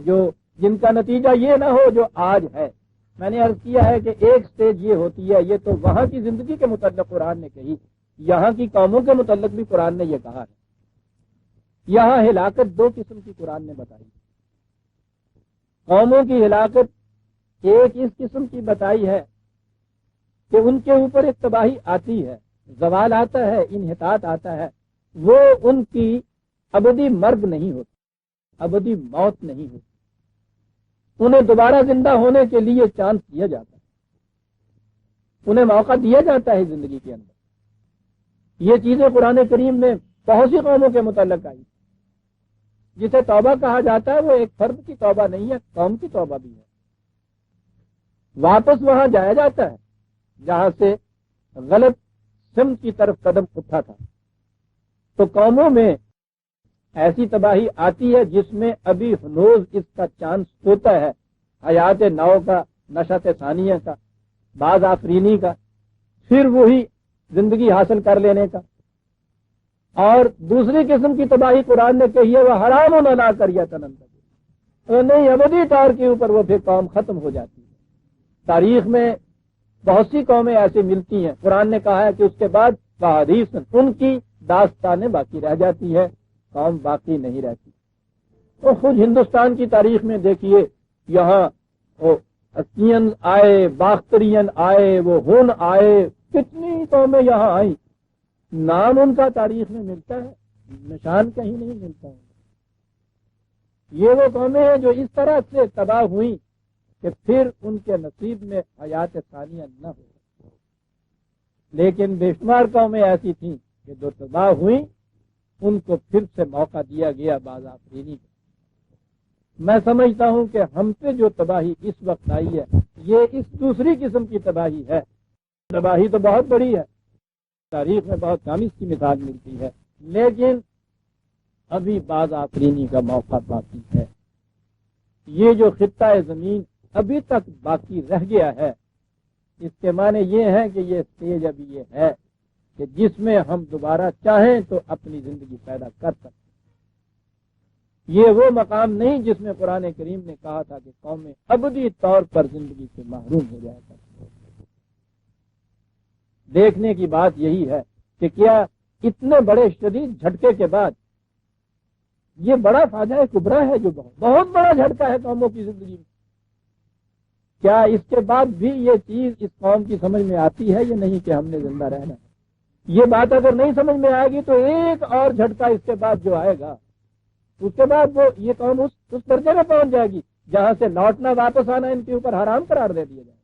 جن کا نتیجہ یہ نہ ہو جو آج ہے۔ میں نے عرض کیا ہے کہ ایک سٹیج یہ ہوتی ہے، یہ تو وہاں کی زندگی کے متعلق قرآن نے کہی، یہاں کی قوموں کے متعلق بھی قرآن نے یہ کہا ہے۔ یہاں ہلاکت دو قسم کی قرآن نے بتائی۔ قوموں کی ہلاکت ایک اس قسم کی بتائی ہے کہ ان کے اوپر ایک تباہی آتی ہے، زوال آتا ہے، انحطاط آتا ہے، وہ ان کی ابدی مرگ نہیں ہوتی، ابدی موت نہیں ہوتی، انہیں دوبارہ زندہ ہونے کے لیے چانس دیا جاتا ہے، انہیں موقع دیا جاتا ہے زندگی کے اندر۔ یہ چیزیں قرآن کریم میں بہت سی قوموں کے متعلق آئی۔ جسے توبہ کہا جاتا ہے وہ ایک فرد کی توبہ نہیں ہے، قوم کی توبہ بھی ہے۔ واپس وہاں جایا جاتا ہے جہاں سے غلط سمت کی طرف قدم اٹھا تھا۔ تو قوموں میں ایسی تباہی آتی ہے جس میں ابھی ہنوز اس کا چانس ہوتا ہے، حیات نو کا، نشأت ثانیہ کا، بعض آفرینی کا، پھر وہی زندگی حاصل کر لینے کا۔ اور دوسری قسم کی تباہی قرآن نے کہی ہے وہ حرام و نہ کر یا تنندر، نہیں ابدی طور کے اوپر وہ پھر قوم ختم ہو جاتی ہے۔ تاریخ میں بہت سی قومیں ایسی ملتی ہیں، قرآن نے کہا ہے کہ اس کے بعد حدیث ان کی داستانیں باقی رہ جاتی ہے، قوم باقی نہیں رہتی۔ تو خود ہندوستان کی تاریخ میں دیکھیے، یہاں وہ اسکین آئے، باخترین آئے، وہ ہون آئے، کتنی قومیں یہاں آئیں، نام ان کا تاریخ میں ملتا ہے، نشان کہیں نہیں ملتا ہے۔ یہ وہ قومیں ہیں جو اس طرح سے تباہ ہوئیں کہ پھر ان کے نصیب میں حیات ثانیہ نہ ہو۔ لیکن بے شمار قومیں ایسی تھیں کہ جو تباہ ہوئیں ان کو پھر سے موقع دیا گیا باز آفرینی کا۔ میں سمجھتا ہوں کہ ہم پہ جو تباہی اس وقت آئی ہے یہ اس دوسری قسم کی تباہی ہے۔ تباہی تو بہت بڑی ہے، تاریخ میں بہت کم اس کی مثال ملتی ہے، لیکن ابھی باز آفرینی کا موقع باقی ہے۔ یہ جو خطہ زمین ابھی تک باقی رہ گیا ہے، اس کے معنی یہ ہے کہ یہ سٹیج ابھی یہ ہے کہ جس میں ہم دوبارہ چاہیں تو اپنی زندگی پیدا کر سکتے۔ یہ وہ مقام نہیں جس میں قرآن کریم نے کہا تھا کہ قومیں ابدی طور پر زندگی سے محروم ہو جایا کرتی۔ دیکھنے کی بات یہی ہے کہ کیا اتنے بڑے شدید جھٹکے کے بعد یہ بڑا فاجعہ کبریٰ ہے جو بہت بڑا جھٹکا ہے قوموں کی زندگی میں، کیا اس کے بعد بھی یہ چیز اس قوم کی سمجھ میں آتی ہے یا نہیں کہ ہم نے زندہ رہنا ہے؟ یہ بات اگر نہیں سمجھ میں آئے گی تو ایک اور جھٹکا اس کے بعد جو آئے گا، اس کے بعد وہ یہ قوم اس درجے میں پہنچ جائے گی جہاں سے لوٹنا واپس آنا ان کے اوپر حرام قرار دے دیا جائے گا۔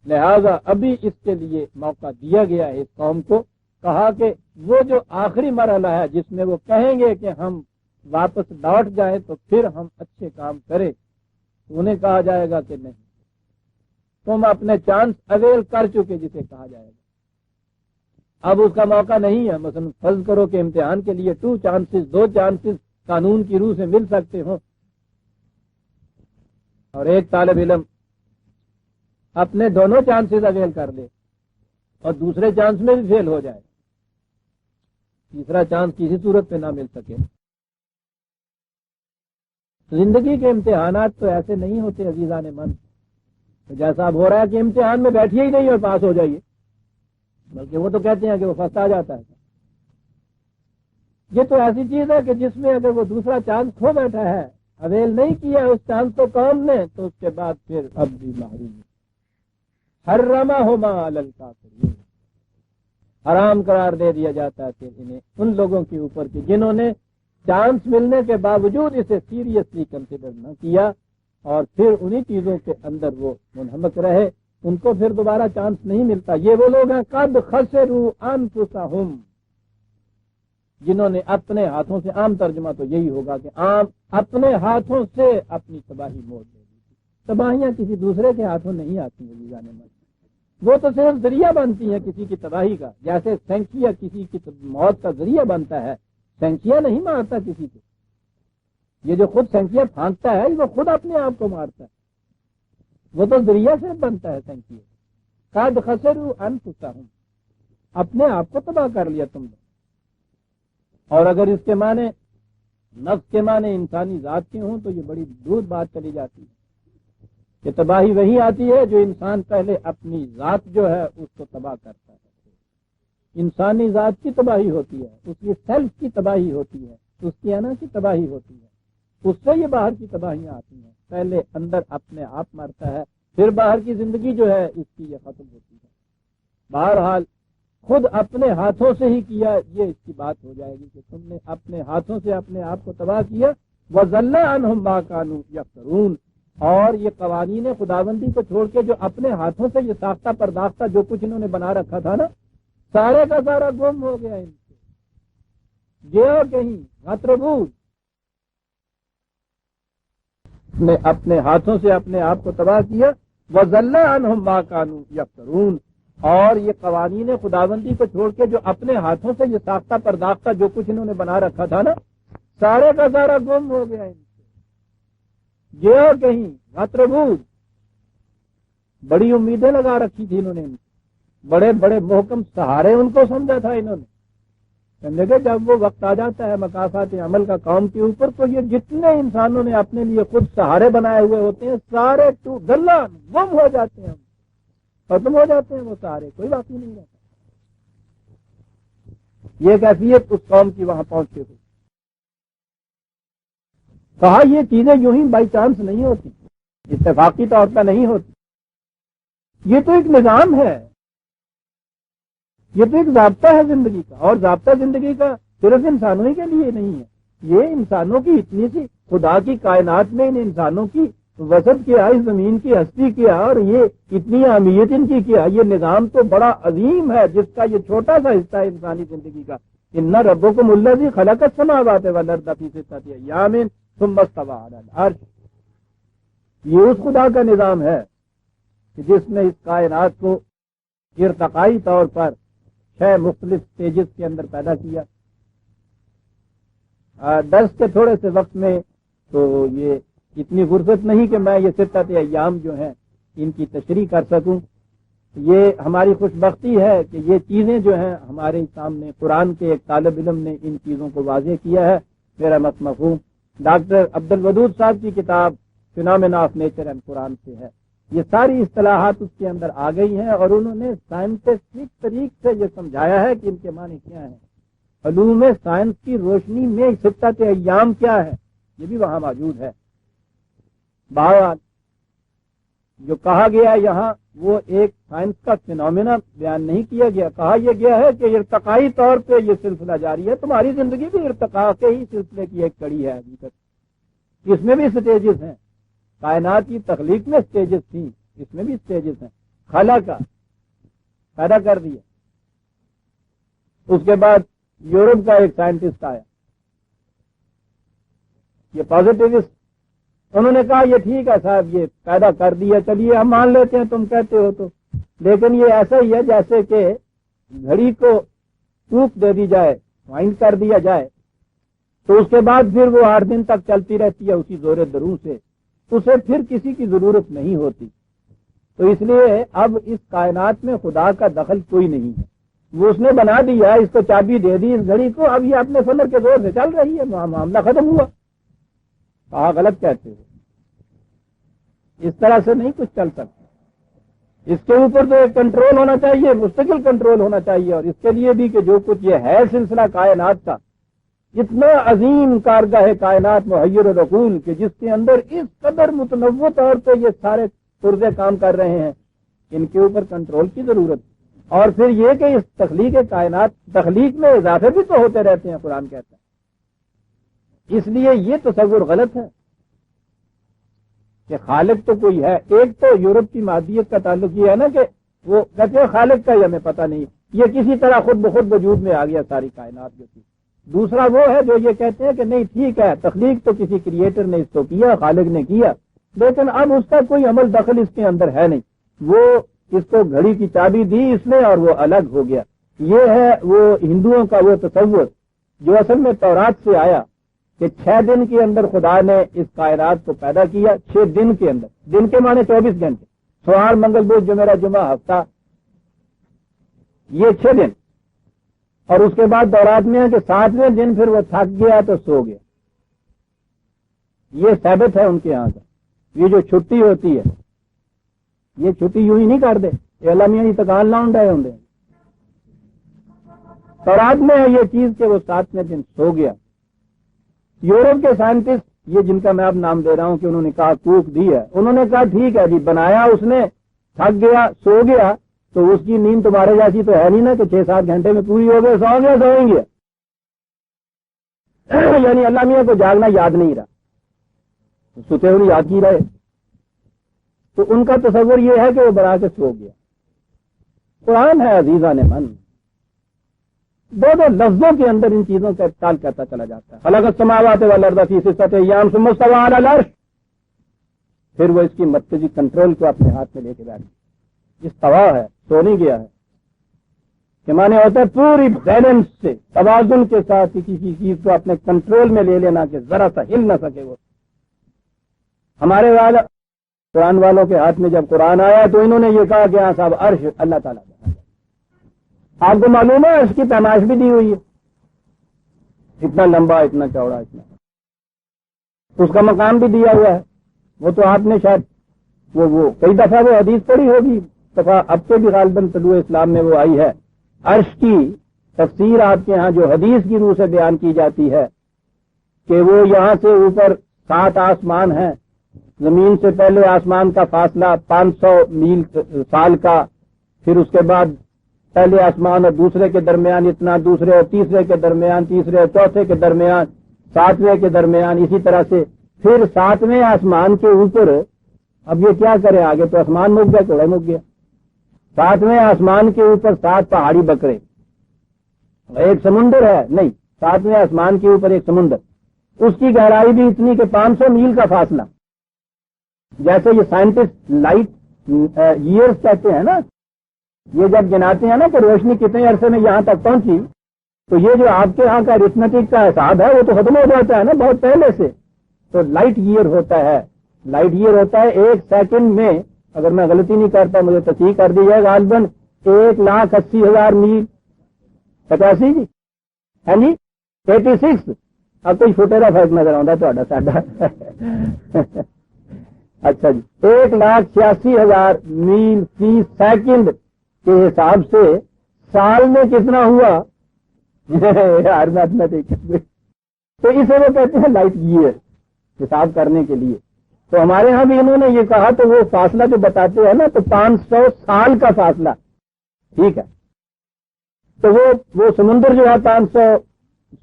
لہذا ابھی اس کے لیے موقع دیا گیا ہے اس قوم کو، کہا کہ وہ جو آخری مرحلہ ہے جس میں وہ کہیں گے کہ ہم واپس لوٹ جائیں تو پھر ہم اچھے کام کریں، تو انہیں کہا جائے گا کہ نہیں، تم اپنے چانس اویل کر چکے جسے کہا جائے گا، اب اس کا موقع نہیں ہے۔ مثلا فرض کرو کہ امتحان کے لیے 2 چانسز قانون کی روح سے مل سکتے ہوں، اور ایک طالب علم اپنے دونوں چانسز اویل کر لے اور دوسرے چانس میں بھی فیل ہو جائے، تیسرا چانس کسی صورت پہ نہ مل سکے۔ زندگی کے امتحانات تو ایسے نہیں ہوتے عزیزان من، تو جیسا اب ہو رہا ہے کہ امتحان میں بیٹھیے ہی نہیں اور پاس ہو جائیے، بلکہ وہ تو کہتے ہیں کہ وہ فرسٹ آ جاتا ہے۔ یہ تو ایسی چیز ہے کہ جس میں اگر وہ دوسرا چانس کھو بیٹھا ہے، اویل نہیں کیا اس چانس کو قوم نے، تو اس کے بعد پھر اب بھی محروم ہے۔ حرمہما علی الکافرین، حرام قرار دے دیا جاتا ہے پھر انہیں ان لوگوں کے اوپر کہ جنہوں نے چانس ملنے کے باوجود اسے سیریسلی کنسیڈر نہ کیا اور پھر انہی چیزوں کے اندر وہ منہمک رہے، ان کو پھر دوبارہ چانس نہیں ملتا۔ یہ وہ لوگ ہیں قد خسروا انفسہم، جنہوں نے اپنے ہاتھوں سے، عام ترجمہ تو یہی ہوگا کہ عام اپنے ہاتھوں سے اپنی تباہی موڑ دے دی۔ تباہیاں کسی دوسرے کے ہاتھوں نہیں آتی ہیں جانے من، وہ تو صرف ذریعہ بنتی ہیں کسی کی تباہی کا، جیسے سینکیا کسی کی موت کا ذریعہ بنتا ہے، سینکیا نہیں مارتا کسی کو، یہ جو خود سینکیا پھانکتا ہے وہ خود اپنے آپ کو مارتا ہے، وہ تو ذریعہ سے بنتا ہے سینکیا۔ قد خسروا انفسہم، اپنے آپ کو تباہ کر لیا تم نے۔ اور اگر اس کے معنی نفس کے معنی انسانی ذات کے ہوں تو یہ بڑی دور بات چلی جاتی ہے کہ تباہی وہی آتی ہے جو انسان پہلے اپنی ذات جو ہے اس کو تباہ کرتا ہے۔ انسانی ذات کی تباہی ہوتی ہے، اس کی سیلف کی تباہی ہوتی ہے، اس کی انا کی تباہی ہوتی ہے، اس سے یہ باہر کی تباہیاں آتی ہیں۔ پہلے اندر اپنے آپ مرتا ہے، پھر باہر کی زندگی جو ہے اس کی یہ ختم ہوتی ہے۔ بہرحال خود اپنے ہاتھوں سے ہی کیا، یہ اس کی بات ہو جائے گی کہ تم نے اپنے ہاتھوں سے اپنے آپ کو تباہ کیا۔ وَضَلَّ عَنْهُمْ مَا كَانُوا يَفْتَرُونَ، اور یہ قوانین خداوندی کو چھوڑ کے جو اپنے ہاتھوں سے یہ ساختہ پرداختہ جو کچھ انہوں نے بنا رکھا تھا نا، سارے کا سارا گم ہو گیا ان سے، گیا کہیں غتربود، نے اپنے ہاتھوں سے اپنے آپ کو تباہ کیا۔ وَضَلَّ عَنْهُمْ مَا كَانُوا يَفْتَرُونَ، اور یہ قوانین خداوندی کو چھوڑ کے جو اپنے ہاتھوں سے یہ ساختہ پرداختہ جو کچھ انہوں نے بنا رکھا تھا نا، سارے کا سارا گم ہو گیا ان سے، گیا کہیں غتربود۔ بڑی امیدیں لگا رکھی تھی انہوں نے، بڑے بڑے محکم سہارے ان کو سمجھا تھا انہوں نے، سمجھے کہ جب وہ وقت آ جاتا ہے مقاصد عمل کا قوم کے اوپر تو یہ جتنے انسانوں نے اپنے لیے خود سہارے بنائے ہوئے ہوتے ہیں سارے گلا گم ہو جاتے ہیں، ختم ہو جاتے ہیں وہ سارے، کوئی باقی نہیں رہتا۔ یہ کیفیت اس قوم کی وہاں پہنچے ہوئی۔ کہا یہ چیزیں یوں ہی بائی چانس نہیں ہوتی، اتفاقی طور پر نہیں ہوتی، یہ تو ایک نظام ہے، یہ تو ایک ضابطہ ہے زندگی کا، اور ضابطہ زندگی کا صرف انسانوں ہی کے لیے نہیں ہے، یہ انسانوں کی اتنی سی خدا کی کائنات میں ان انسانوں کی وسعت کیا، اس زمین کی ہستی کیا، اور یہ اتنی اہمیت ان کی کیا، یہ نظام تو بڑا عظیم ہے جس کا یہ چھوٹا سا حصہ ہے انسانی زندگی کا۔ ان ربکم الذی خلق السماوات والارض فی ستۃ ایام ثم استوی علی العرش، یہ اس خدا کا نظام ہے کہ جس نے اس کائنات کو ارتقائی طور پر 6 مختلف سٹیجز کے اندر پیدا کیا۔ درس کے تھوڑے سے وقت میں تو یہ اتنی فرصت نہیں کہ میں یہ ستت ایام جو ہیں ان کی تشریح کر سکوں۔ یہ ہماری خوش بختی ہے کہ یہ چیزیں جو ہیں ہمارے سامنے قرآن کے ایک طالب علم نے ان چیزوں کو واضح کیا ہے۔ میرا مفہوم ڈاکٹر عبد الودود صاحب کی کتاب فینومینا آف نیچر اینڈ قرآن سے ہے، یہ ساری اصطلاحات اس کے اندر آ گئی ہیں اور انہوں نے سائنٹیفک طریقے سے یہ سمجھایا ہے کہ ان کے معنی کیا ہیں. علوم سائنس کی روشنی میں ستت ایام کیا ہے یہ بھی وہاں موجود ہے. بہرحال جو کہا گیا یہاں وہ ایک سائنس کا فینومینا بیان نہیں کیا گیا. کہا یہ گیا ہے کہ ارتقائی طور پہ یہ سلسلہ جاری ہے. تمہاری زندگی بھی ارتقاء کے ہی سلسلے کی ایک کڑی ہے. اس میں بھی سٹیجز ہیں. کائنات کی تخلیق میں سٹیجز تھیں, اس میں بھی سٹیجز ہیں. خلا کا پیدا کر دیا. اس کے بعد یورپ کا ایک سائنٹسٹ آیا, یہ پازیٹیوسٹ. انہوں نے کہا یہ ٹھیک ہے صاحب, یہ پیدا کر دیا, چلیے ہم مان لیتے ہیں تم کہتے ہو تو, لیکن یہ ایسا ہی ہے جیسے کہ گھڑی کو ٹوک دے دی جائے, وائنڈ کر دیا جائے, تو اس کے بعد پھر وہ 8 دن تک چلتی رہتی ہے اسی زور درو سے, اسے پھر کسی کی ضرورت نہیں ہوتی. تو اس لیے اب اس کائنات میں خدا کا دخل کوئی نہیں ہے. وہ اس نے بنا دیا, اس کو چابی دے دی اس گھڑی کو, اب یہ اپنے فلر کے زور سے چل رہی ہے, معاملہ ختم ہوا. کہا غلط کہتے ہو, اس طرح سے نہیں کچھ چل سکتا. اس کے اوپر تو ایک کنٹرول ہونا چاہیے, مستقل کنٹرول ہونا چاہیے, اور اس کے لیے بھی کہ جو کچھ یہ ہے سلسلہ کائنات کا, اتنا عظیم کارگاہ کائنات محیر العقول کہ جس کے اندر اس قدر متنوع طور پہ یہ سارے پرزے کام کر رہے ہیں, ان کے اوپر کنٹرول کی ضرورت. اور پھر یہ کہ اس تخلیق کائنات, تخلیق میں اضافے بھی تو ہوتے رہتے ہیں, قرآن کہتا ہے. اس لیے یہ تصور غلط ہے کہ خالق تو کوئی ہے. ایک تو یورپ کی مادیت کا تعلق یہ ہے نا کہ وہ کہتے ہیں خالق کا ہی ہمیں پتہ نہیں, یہ کسی طرح خود بخود وجود میں آ گیا ساری کائنات جو تھی. دوسرا وہ ہے جو یہ کہتے ہیں کہ نہیں ٹھیک ہے, تخلیق تو کسی کریٹر نے اس کو کیا, خالق نے کیا, لیکن اب اس کا کوئی عمل دخل اس کے اندر ہے نہیں. وہ اس کو گھڑی کی چابی دی اس نے اور وہ الگ ہو گیا. یہ ہے وہ ہندوؤں کا وہ تصور جو اصل میں تورات سے آیا کہ 6 دن کے اندر خدا نے اس کائنات کو پیدا کیا. 6 دن کے اندر, دن کے معنی 24 گھنٹے, سوار منگل بدھ جمعرات جمعہ ہفتہ, یہ 6 دن. اور اس کے بعد تورات میں ہے کہ 7ویں دن پھر وہ تھک گیا تو سو گیا. یہ ثابت ہے ان کے یہاں کا. یہ جو چھٹی ہوتی ہے یہ چھٹی یوں ہی نہیں کر دے, اعلامیہ کی تکان لاؤنڈ ہے ہوں. تورات میں ہے یہ چیز کہ وہ 7ویں دن سو گیا. یورپ کے سائنٹسٹ, یہ جن کا میں اب نام دے رہا ہوں کہ انہوں نے کہا کوک دی ہے, انہوں نے کہا ٹھیک ہے جی, بنایا اس نے, تھک گیا, سو گیا, تو اس کی نیند تمہارے جیسی تو ہے نہیں نا کہ 6-7 گھنٹے میں پوری ہو گئے, سو گیا سوئیں گے. یعنی اللہ میاں کو جاگنا یاد نہیں رہا, سوتے ہوئے یاد کی رہے. تو ان کا تصور یہ ہے کہ وہ بنا کے سو گیا. قرآن ہے عزیزان من, 2 لفظوں کے اندر ان چیزوں کا ابطال کرتا چلا جاتا ہے. خلق السماوات والارض فی 6 ایام ثم استوى علی العرش, پھر وہ اس کی مرکزی کنٹرول کو اپنے ہاتھ میں لے کے بیٹھ گیا. استوا ہے, سو نہیں گیا ہے, کہ معنی ہوتا ہے پوری بیلنس سے, توازن کے ساتھ کسی چیز کو اپنے کنٹرول میں لے لینا کہ ذرا سا ہل نہ سکے. وہ ہمارے والا قرآن والوں کے ہاتھ میں جب قرآن آیا تو انہوں نے یہ کہا کہ ہاں صاحب عرش اللہ تعالیٰ کا. آپ کو معلوم ہے اس کی پیمائش بھی دی ہوئی ہے, اتنا لمبا, اتنا چوڑا, اتنا, اس کا مقام بھی دیا ہوا ہے. وہ تو آپ نے شاید وہ کئی دفعہ وہ حدیث پڑھی ہوگی, دفعہ اب سے بھی غالباً طلوع اسلام میں وہ آئی ہے. عرش کی تفسیر آپ کے ہاں جو حدیث کی روح سے بیان کی جاتی ہے کہ وہ یہاں سے اوپر 7 آسمان ہیں, زمین سے پہلے آسمان کا فاصلہ 500 میل سال کا, پھر اس کے بعد پہلے آسمان اور دوسرے کے درمیان اتنا, دوسرے اور تیسرے کے درمیان, تیسرے اور چوتھے کے درمیان, 7ویں کے درمیان, اسی طرح سے پھر 7ویں آسمان کے اوپر. اب یہ کیا کرے, آگے تو آسمان مک گیا, کوڑا مک گیا. 7ویں آسمان کے اوپر 7 پہاڑی بکرے, ایک سمندر ہے, نہیں 7ویں آسمان کے اوپر ایک سمندر, اس کی گہرائی بھی اتنی کہ 500 میل کا فاصلہ. جیسے یہ سائنٹسٹ لائٹ ایئرز کہتے ہیں نا, یہ جب گناتے ہیں نا کہ روشنی کتنے عرصے میں یہاں تک پہنچی, تو یہ جو آپ کے یہاں کا ارتھمیٹک کا حساب ہے وہ تو ختم ہو جاتا ہے نا بہت پہلے سے. تو لائٹ ایئر ہوتا ہے, لائٹ ایئر ہوتا ہے 1 سیکنڈ میں, اگر میں غلطی نہیں کرتا مجھے تصحیح کر دی جائے, غالباً 1,80,000 میل, 85 جی ہے جی 86. اب کوئی چھوٹے کا فرق نظر آتا ہے, اچھا جی، 1,86,000 میل فی سیکنڈ کے حساب سے سال میں کتنا ہوا؟ یار میتھمیٹکس میں تو اسے وہ کہتے ہیں لائٹ ایئر حساب کرنے کے لیے. تو ہمارے ہاں بھی انہوں نے یہ کہا تو وہ فاصلہ جو بتاتے ہیں نا تو 500 سال کا فاصلہ، ٹھیک ہے. تو وہ سمندر جو ہے 500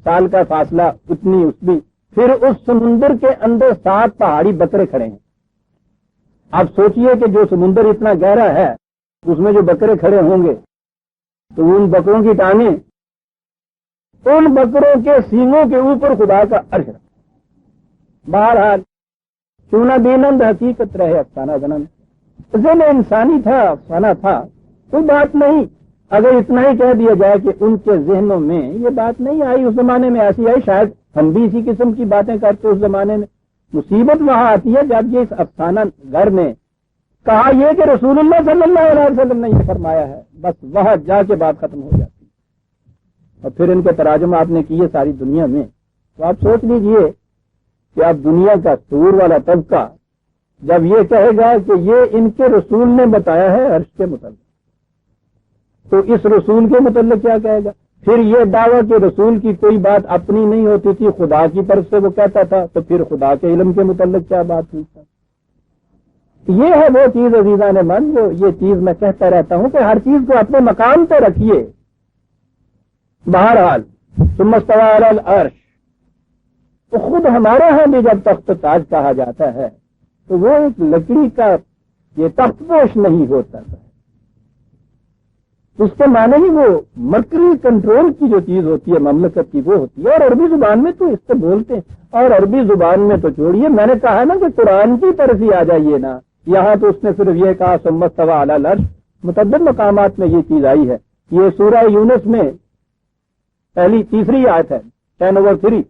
سال کا فاصلہ اتنی اس بھی، پھر اس سمندر کے اندر 7 پہاڑی بکرے کھڑے ہیں. آپ سوچئے کہ جو سمندر اتنا گہرا ہے اس میں جو بکرے کھڑے ہوں گے تو ان بکروں کی ٹانگیں ان بکروں کے سینگوں کے اوپر خدا کا عرش ہے. بہرحال کیوں نہ بینند حقیقت رہے افسانہ زنن، ذہن انسانی تھا، افسانہ تھا، کوئی بات نہیں. اگر اتنا ہی کہہ دیا جائے کہ ان کے ذہنوں میں یہ بات نہیں آئی، اس زمانے میں ایسی آئی، شاید ہم بھی اسی قسم کی باتیں کرتے اس زمانے میں. مصیبت وہاں آتی ہے جب یہ اس افسانہ گھر نے کہا یہ کہ رسول اللہ صلی اللہ علیہ وسلم نے یہ فرمایا ہے، بس وہاں جا کے بات ختم ہو جاتی ہے. اور پھر ان کے تراجم آپ نے کیے ساری دنیا میں، تو آپ سوچ لیجئے کہ اب دنیا کا سور والا طبقہ جب یہ کہے گا کہ یہ ان کے رسول نے بتایا ہے عرش کے متعلق، تو اس رسول کے متعلق کیا کہے گا؟ پھر یہ دعویٰ کہ رسول کی کوئی بات اپنی نہیں ہوتی تھی، خدا کی طرف سے وہ کہتا تھا، تو پھر خدا کے علم کے متعلق کیا بات ہوئی تھا؟ یہ ہے وہ چیز عزیزان من، جو یہ چیز میں کہتا رہتا ہوں کہ ہر چیز کو اپنے مقام پہ رکھیے. بہرحال ثم استوى علی العرش، تو خود ہمارے ہاں بھی جب تخت تاج کہا جاتا ہے تو وہ ایک لکڑی کا یہ تخت پوش نہیں ہوتا تھا، اس کے معنی ہی وہ مرکری کنٹرول کی جو چیز ہوتی ہے مملکت کی وہ ہوتی ہے. اور عربی زبان میں تو اس سے بولتے ہیں، اور عربی زبان میں تو چھوڑیے، میں نے کہا نا کہ قرآن کی طرف ہی آ جائیے نا، یہاں تو اس نے صرف یہ کہا ثم استوى علی العرش. متعدد مقامات میں یہ چیز آئی ہے. یہ سورہ یونس میں پہلی تیسری آیت ہے 10/3.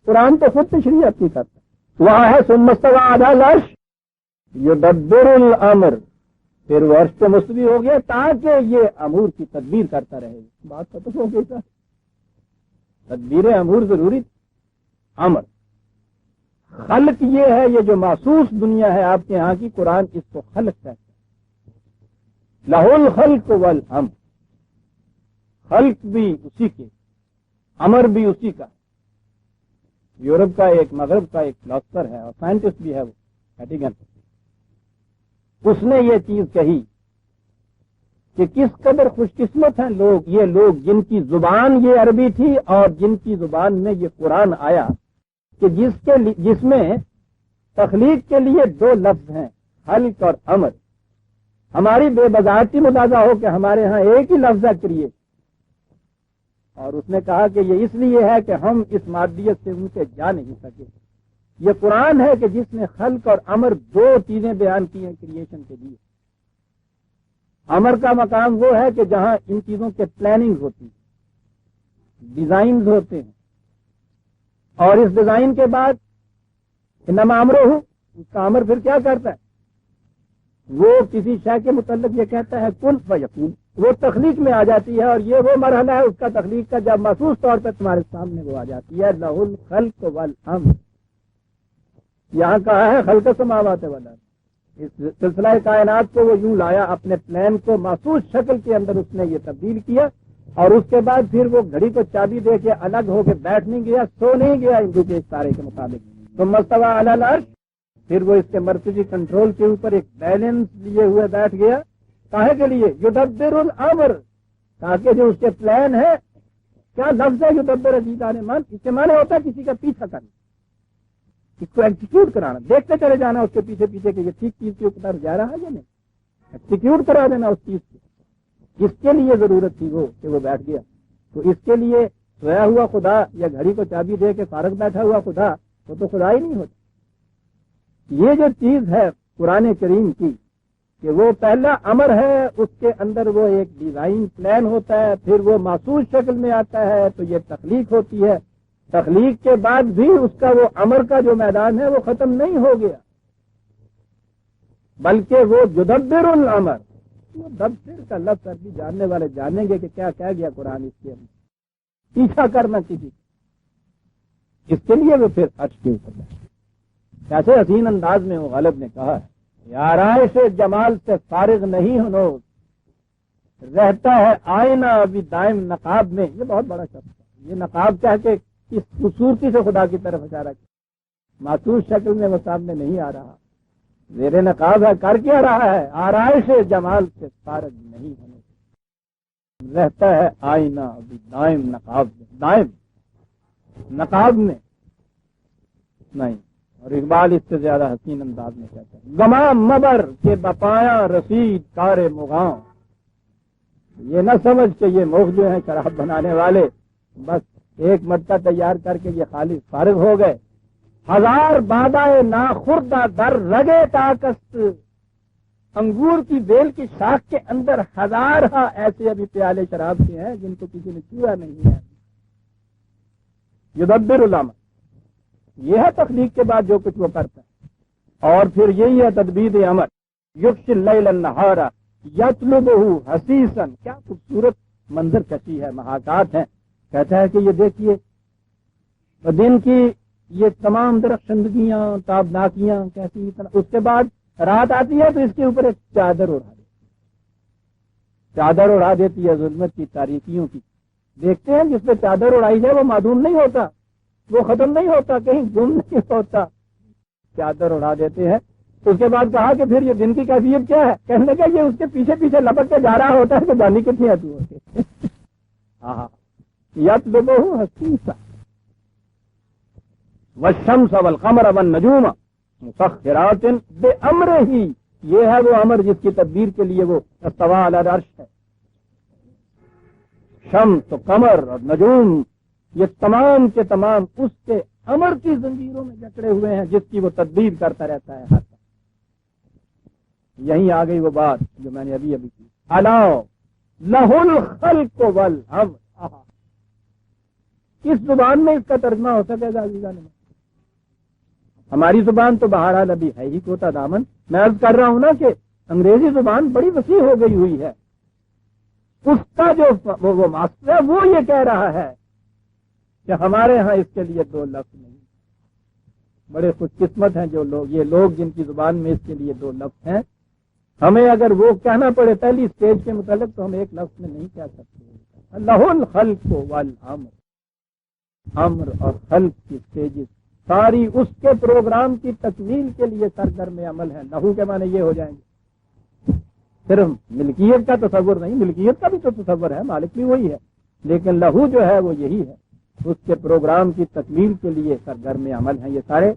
قرآن تو خود تشریح اپنی کرتا ہے، وہاں ہے ثم استوى علی العرش یدبر الامر، پھر وہ عرش پہ مستوی ہو گیا تاکہ یہ امور کی تدبیر کرتا رہے. بات ختم ہو گئی. تدبیر امور ضروری، امر خلق یہ ہے، یہ جو محسوس دنیا ہے آپ کے ہاں کی، قرآن اس کو خلق کہتا ہے. لہ الخلق والامر، خلق بھی اسی کے، امر بھی اسی کا. یورپ کا ایک مغرب کا ایک فلاسفر ہے اور سائنٹسٹ بھی ہے وہ ہیٹیگن، اس نے یہ چیز کہی کہ کس قدر خوش قسمت ہیں لوگ، یہ لوگ جن کی زبان یہ عربی تھی اور جن کی زبان میں یہ قرآن آیا، کہ جس میں تخلیق کے لیے 2 لفظ ہیں، خلق اور امر. ہماری بے بذاتی متضاد ہو کہ ہمارے ہاں ایک ہی لفظ ہے کریے، اور اس نے کہا کہ یہ اس لیے ہے کہ ہم اس مادیت سے ان سے جا نہیں سکے. یہ قرآن ہے کہ جس نے خلق اور امر 2 چیزیں بیان کی ہیں کریشن کے لیے. امر کا مقام وہ ہے کہ جہاں ان چیزوں کے پلاننگ ہوتی ہے، ڈیزائنز ہوتے ہیں، اور اس ڈیزائن کے بعد انما امرہ، اس کا امر پھر کیا کرتا ہے؟ وہ کسی شے کے متعلق یہ کہتا ہے کن فیکون، وہ تخلیق میں آ جاتی ہے. اور یہ وہ مرحلہ ہے اس کا تخلیق کا جب محسوس طور پہ تمہارے سامنے وہ آ جاتی ہے. لہ الخلق والامر، یہاں کہا ہے خلق السماوات والارض. اس سلسلہ کائنات کو وہ یوں لایا، اپنے پلان کو محسوس شکل کے اندر اس نے یہ تبدیل کیا، اور اس کے بعد پھر وہ گھڑی کو چابی دے کے الگ ہو کے بیٹھ نہیں گیا، سو نہیں گیا ہندو کے اشارے کے مطابق. ثم استوى علی العرش، پھر وہ اس کے مرکزی کنٹرول کے اوپر ایک بیلنس لیے ہوئے بیٹھ گیا. کاہے کے لیے؟ یدبر الامر، تاکہ جو اس کے پلان ہے، کیا لفظ ہے یدبر عزیزان من؟ اس کے معنی ہوتا ہے کسی کا پیچھا کرنا، اس کو ایگزیکیوٹ کرانا، دیکھتے چلے جانا اس کے پیچھے پیچھے کہ یہ ٹھیک چیز کے اوپر جا رہا ہے یا نہیں، ایگزیکیوٹ کرا دینا اس چیز کو. اس کے لیے ضرورت تھی وہ کہ وہ بیٹھ گیا. تو اس کے لیے سویا ہوا خدا یا گھڑی کو چابی دے کے فارغ بیٹھا ہوا خدا، وہ تو خدا ہی نہیں ہوتا. یہ جو چیز ہے قرآن کریم کی کہ وہ پہلا امر ہے، اس کے اندر وہ ایک ڈیزائن پلان ہوتا ہے، پھر وہ محسوس شکل میں آتا ہے تو یہ تخلیق ہوتی ہے. تخلیق کے بعد بھی اس کا وہ امر کا جو میدان ہے وہ ختم نہیں ہو گیا، بلکہ وہ یدبر الامر. وہ دبر کا لفظ عربی جاننے والے جانیں گے کہ کیا کہہ گیا قرآن اس کے اندر. پیچھا کرنا کسی، اس کے لیے وہ پھر عرش کے اوپر ہے. کیسے حسین انداز میں وہ غالب نے کہا ہے، آرائش جمال سے فارغ نہیں ہنوز، رہتا ہے آئینہ ابھی دائم نقاب میں. یہ بہت بڑا شخص ہے. یہ نقاب کہہ کے اس خوبصورتی سے خدا کی طرف اشارہ کیا، معصوص شکل میں وہ سامنے نہیں آ رہا، زیر نقاب ہے. کر کیا رہا ہے؟ آرائش جمال سے فارغ نہیں ہنوز، رہتا ہے آئینہ ابھی دائم نقاب میں. دائم نقاب میں نہیں. اور اقبال اس سے زیادہ حسین انداز میں کہتا ہے، گما مبر کے بپایا رسید کار مغاں. یہ نہ سمجھ کہ یہ موغ جو ہیں شراب بنانے والے بس ایک مرتبہ تیار کر کے یہ خالی فارغ ہو گئے. ہزار بادائے ناخردہ در رگے تاکست، انگور کی بیل کی شاخ کے اندر ہزار ایسے ابھی پیالے شراب کے ہیں جن کو کسی نے چھوا نہیں ہے. یدبر الامر، یہ ہے تخلیق کے بعد جو کچھ وہ کرتا ہے. اور پھر یہی ہے تدبیر امر، یغشی اللیل النہار یطلبہ حسیسا. کیا خوبصورت منظر کشی ہے، محاکات ہیں. کہتا ہے کہ یہ دیکھیے دن کی یہ تمام درخشندگیاں تابناکیاں کیسی، اس کے بعد رات آتی ہے تو اس کے اوپر ایک چادر اڑا دیتی ہے ظلمت کی تاریکیوں کی. دیکھتے ہیں جس پہ چادر اڑائی جائے وہ معدوم نہیں ہوتا، وہ ختم نہیں ہوتا، کہیں گم نہیں ہوتا. چادر اڑا دیتے ہیں. اس کے بعد کہا کہ پھر یہ دن کی کیفیت کیا ہے؟ کہنے کا یہ اس کے پیچھے پیچھے لپک کے جا رہا ہوتا ہے کہ جانی کتنی آتی ہوتی. ہاں یطلبہ حسیسا والشمس والقمر والنجوم مسخرات بامرہ. یہ ہے وہ امر جس کی تدبیر کے لیے وہ استویٰ علی العرش ہے. شمس و قمر اور نجوم یہ تمام کے تمام اس کے امر کی زنجیروں میں جکڑے ہوئے ہیں جس کی وہ تدبیر کرتا رہتا ہے ہر وقت. یہیں آ گئی وہ بات جو میں نے ابھی کی، الا لہ الخلق والامر. کس زبان میں اس کا ترجمہ ہو سکے گا عزیزان؟ ہماری زبان تو بہرحال ابھی ہے ہی کوتا دامن. میں عرض کر رہا ہوں نا کہ انگریزی زبان بڑی وسیع ہو گئی ہوئی ہے. اس کا جو وہ ماسٹر ہے وہ یہ کہہ رہا ہے کہ ہمارے ہاں اس کے لیے دو لفظ نہیں. بڑے خوش قسمت ہیں جو لوگ، یہ لوگ جن کی زبان میں اس کے لیے دو لفظ ہیں. ہمیں اگر وہ کہنا پڑے پہلی اسٹیج کے متعلق تو ہم ایک لفظ میں نہیں کہہ سکتے. لہ الخلق والامر، امر اور خلق کی اسٹیجز ساری اس کے پروگرام کی تکمیل کے لیے سرگرم عمل ہے. لہو کے معنی یہ ہو جائیں گے. صرف ملکیت کا تصور نہیں، ملکیت کا بھی تو تصور ہے، مالک بھی وہی ہے، لیکن لہو جو ہے وہ یہی ہے، اس کے پروگرام کی تکمیل کے لیے سرگرم عمل ہیں یہ سارے.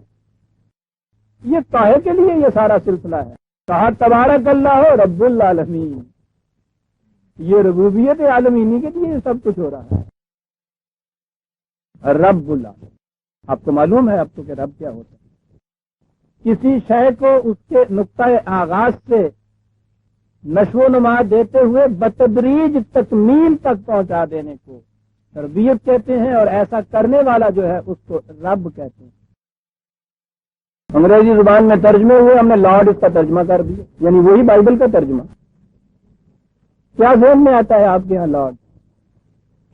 یہ کاہے کے لیے یہ سارا سلسلہ ہے؟ کہا تبارک اللہ رب العالمین. یہ ربوبیت عالمینی کے لیے یہ سب کچھ ہو رہا ہے. رب العالمین، آپ کو معلوم ہے اب تو کہ رب کیا ہوتا ہے؟ کسی شے کو اس کے نقطۂ آغاز سے نشو و نما دیتے ہوئے بتدریج تکمیل تک پہنچا دینے کو تربیت کہتے ہیں، اور ایسا کرنے والا جو ہے اس کو رب کہتے ہیں. انگریزی زبان میں ترجمے ہوئے، ہم نے لارڈ اس کا ترجمہ کر دیا، یعنی وہی بائبل کا ترجمہ. کیا ذہن میں آتا ہے آپ کے ہاں لارڈ؟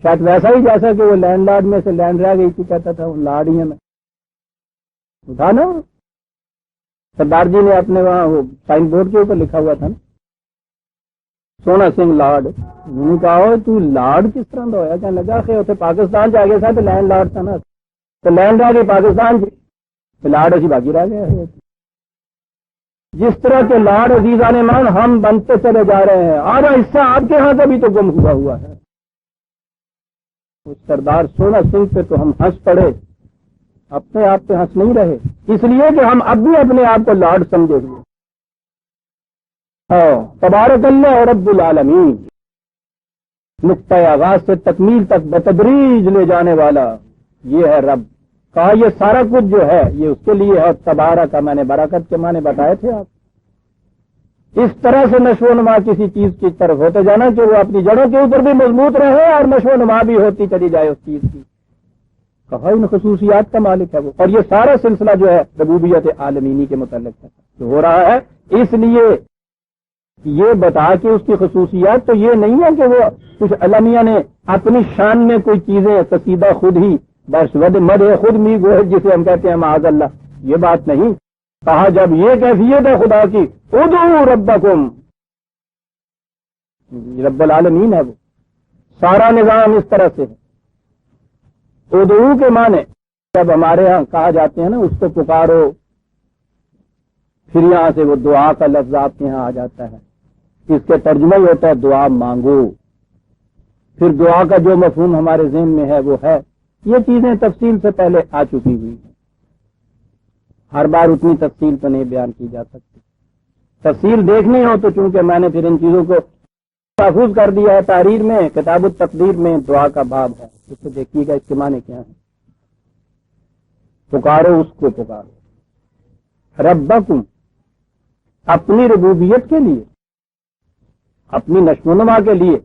شاید ویسا ہی جیسا کہ وہ لینڈ لارڈ میں سے لینڈ رہ گئی تھی، کہتا تھا وہ لارڈ ہی ہے. میں اٹھا نا سردار جی نے اپنے وہاں وہ سائن بورڈ کے اوپر لکھا ہوا تھا نا، سونا سنگھ لارڈ. انہوں نے کہا تو لارڈ کس طرح ہوا؟ کہنے لگا کہ اتنے پاکستان جا گیا تھا تو لینڈ لارڈ تھا نا، تو لینڈ رہ گئی پاکستان کی، لارڈ اسی باقی رہ گیا. جس طرح کے لارڈ عزیزان مان ہم بنتے چلے جا رہے ہیں، آدھا حصہ آپ کے ہاں کا بھی تو گم ہوا ہے. اس سردار سونا سنگھ پہ تو ہم ہنس پڑے، اپنے آپ پہ ہنس نہیں رہے، اس لیے کہ ہم اب بھی اپنے آپ کو لارڈ سمجھے ہوئے. تبارک اللہ رب العالمین، نقطۂ آغاز سے تکمیل تک بتدریج لے جانے والا یہ ہے رب. کہا یہ سارا کچھ جو ہے یہ اس کے لیے ہے. تبارک کا میں نے برکت کے معنی بتائے تھے آپ. اس طرح سے نشو و نما کسی چیز کی طرف ہوتے جانا کہ وہ اپنی جڑوں کے اوپر بھی مضبوط رہے اور نشو و نما بھی ہوتی چلی جائے اس چیز کی. کہا ان خصوصیات کا مالک ہے وہ. اور یہ سارا سلسلہ جو ہے ربوبیت عالمینی کے متعلق ہے جو ہو رہا ہے. اس لیے یہ بتا کہ اس کی خصوصیات تو یہ نہیں ہے کہ وہ کچھ علمیہ نے اپنی شان میں کوئی چیزیں قصیدہ خود ہی بس ود مد خود می گو جسے ہم کہتے ہیں معاذ اللہ، یہ بات نہیں. کہا جب یہ کیفیت ہے خدا کی ادعوا ربکم، رب العالمین ہے وہ، سارا نظام اس طرح سے ہے۔ ادعو کے معنی جب ہمارے ہاں کہا جاتے ہیں نا اس کو پکارو، پھر یہاں سے وہ دعا کا لفظ آپ کے یہاں آ جاتا ہے، اس کے ترجمہ ہی ہوتا ہے دعا مانگو۔ پھر دعا کا جو مفہوم ہمارے ذہن میں ہے وہ ہے، یہ چیزیں تفصیل سے پہلے آ چکی ہوئی ہیں، ہر بار اتنی تفصیل تو نہیں بیان کی جا سکتی۔ تفصیل دیکھنی ہو تو چونکہ میں نے پھر ان چیزوں کو محفوظ کر دیا ہے تحریر میں، کتاب التقدیر میں دعا کا باب ہے، اس سے دیکھیے گا اس کے معنی کیا ہے۔ پکارو اس کو، پکارو ربکم، اپنی ربوبیت کے لیے، اپنی نشو و نما کے لیے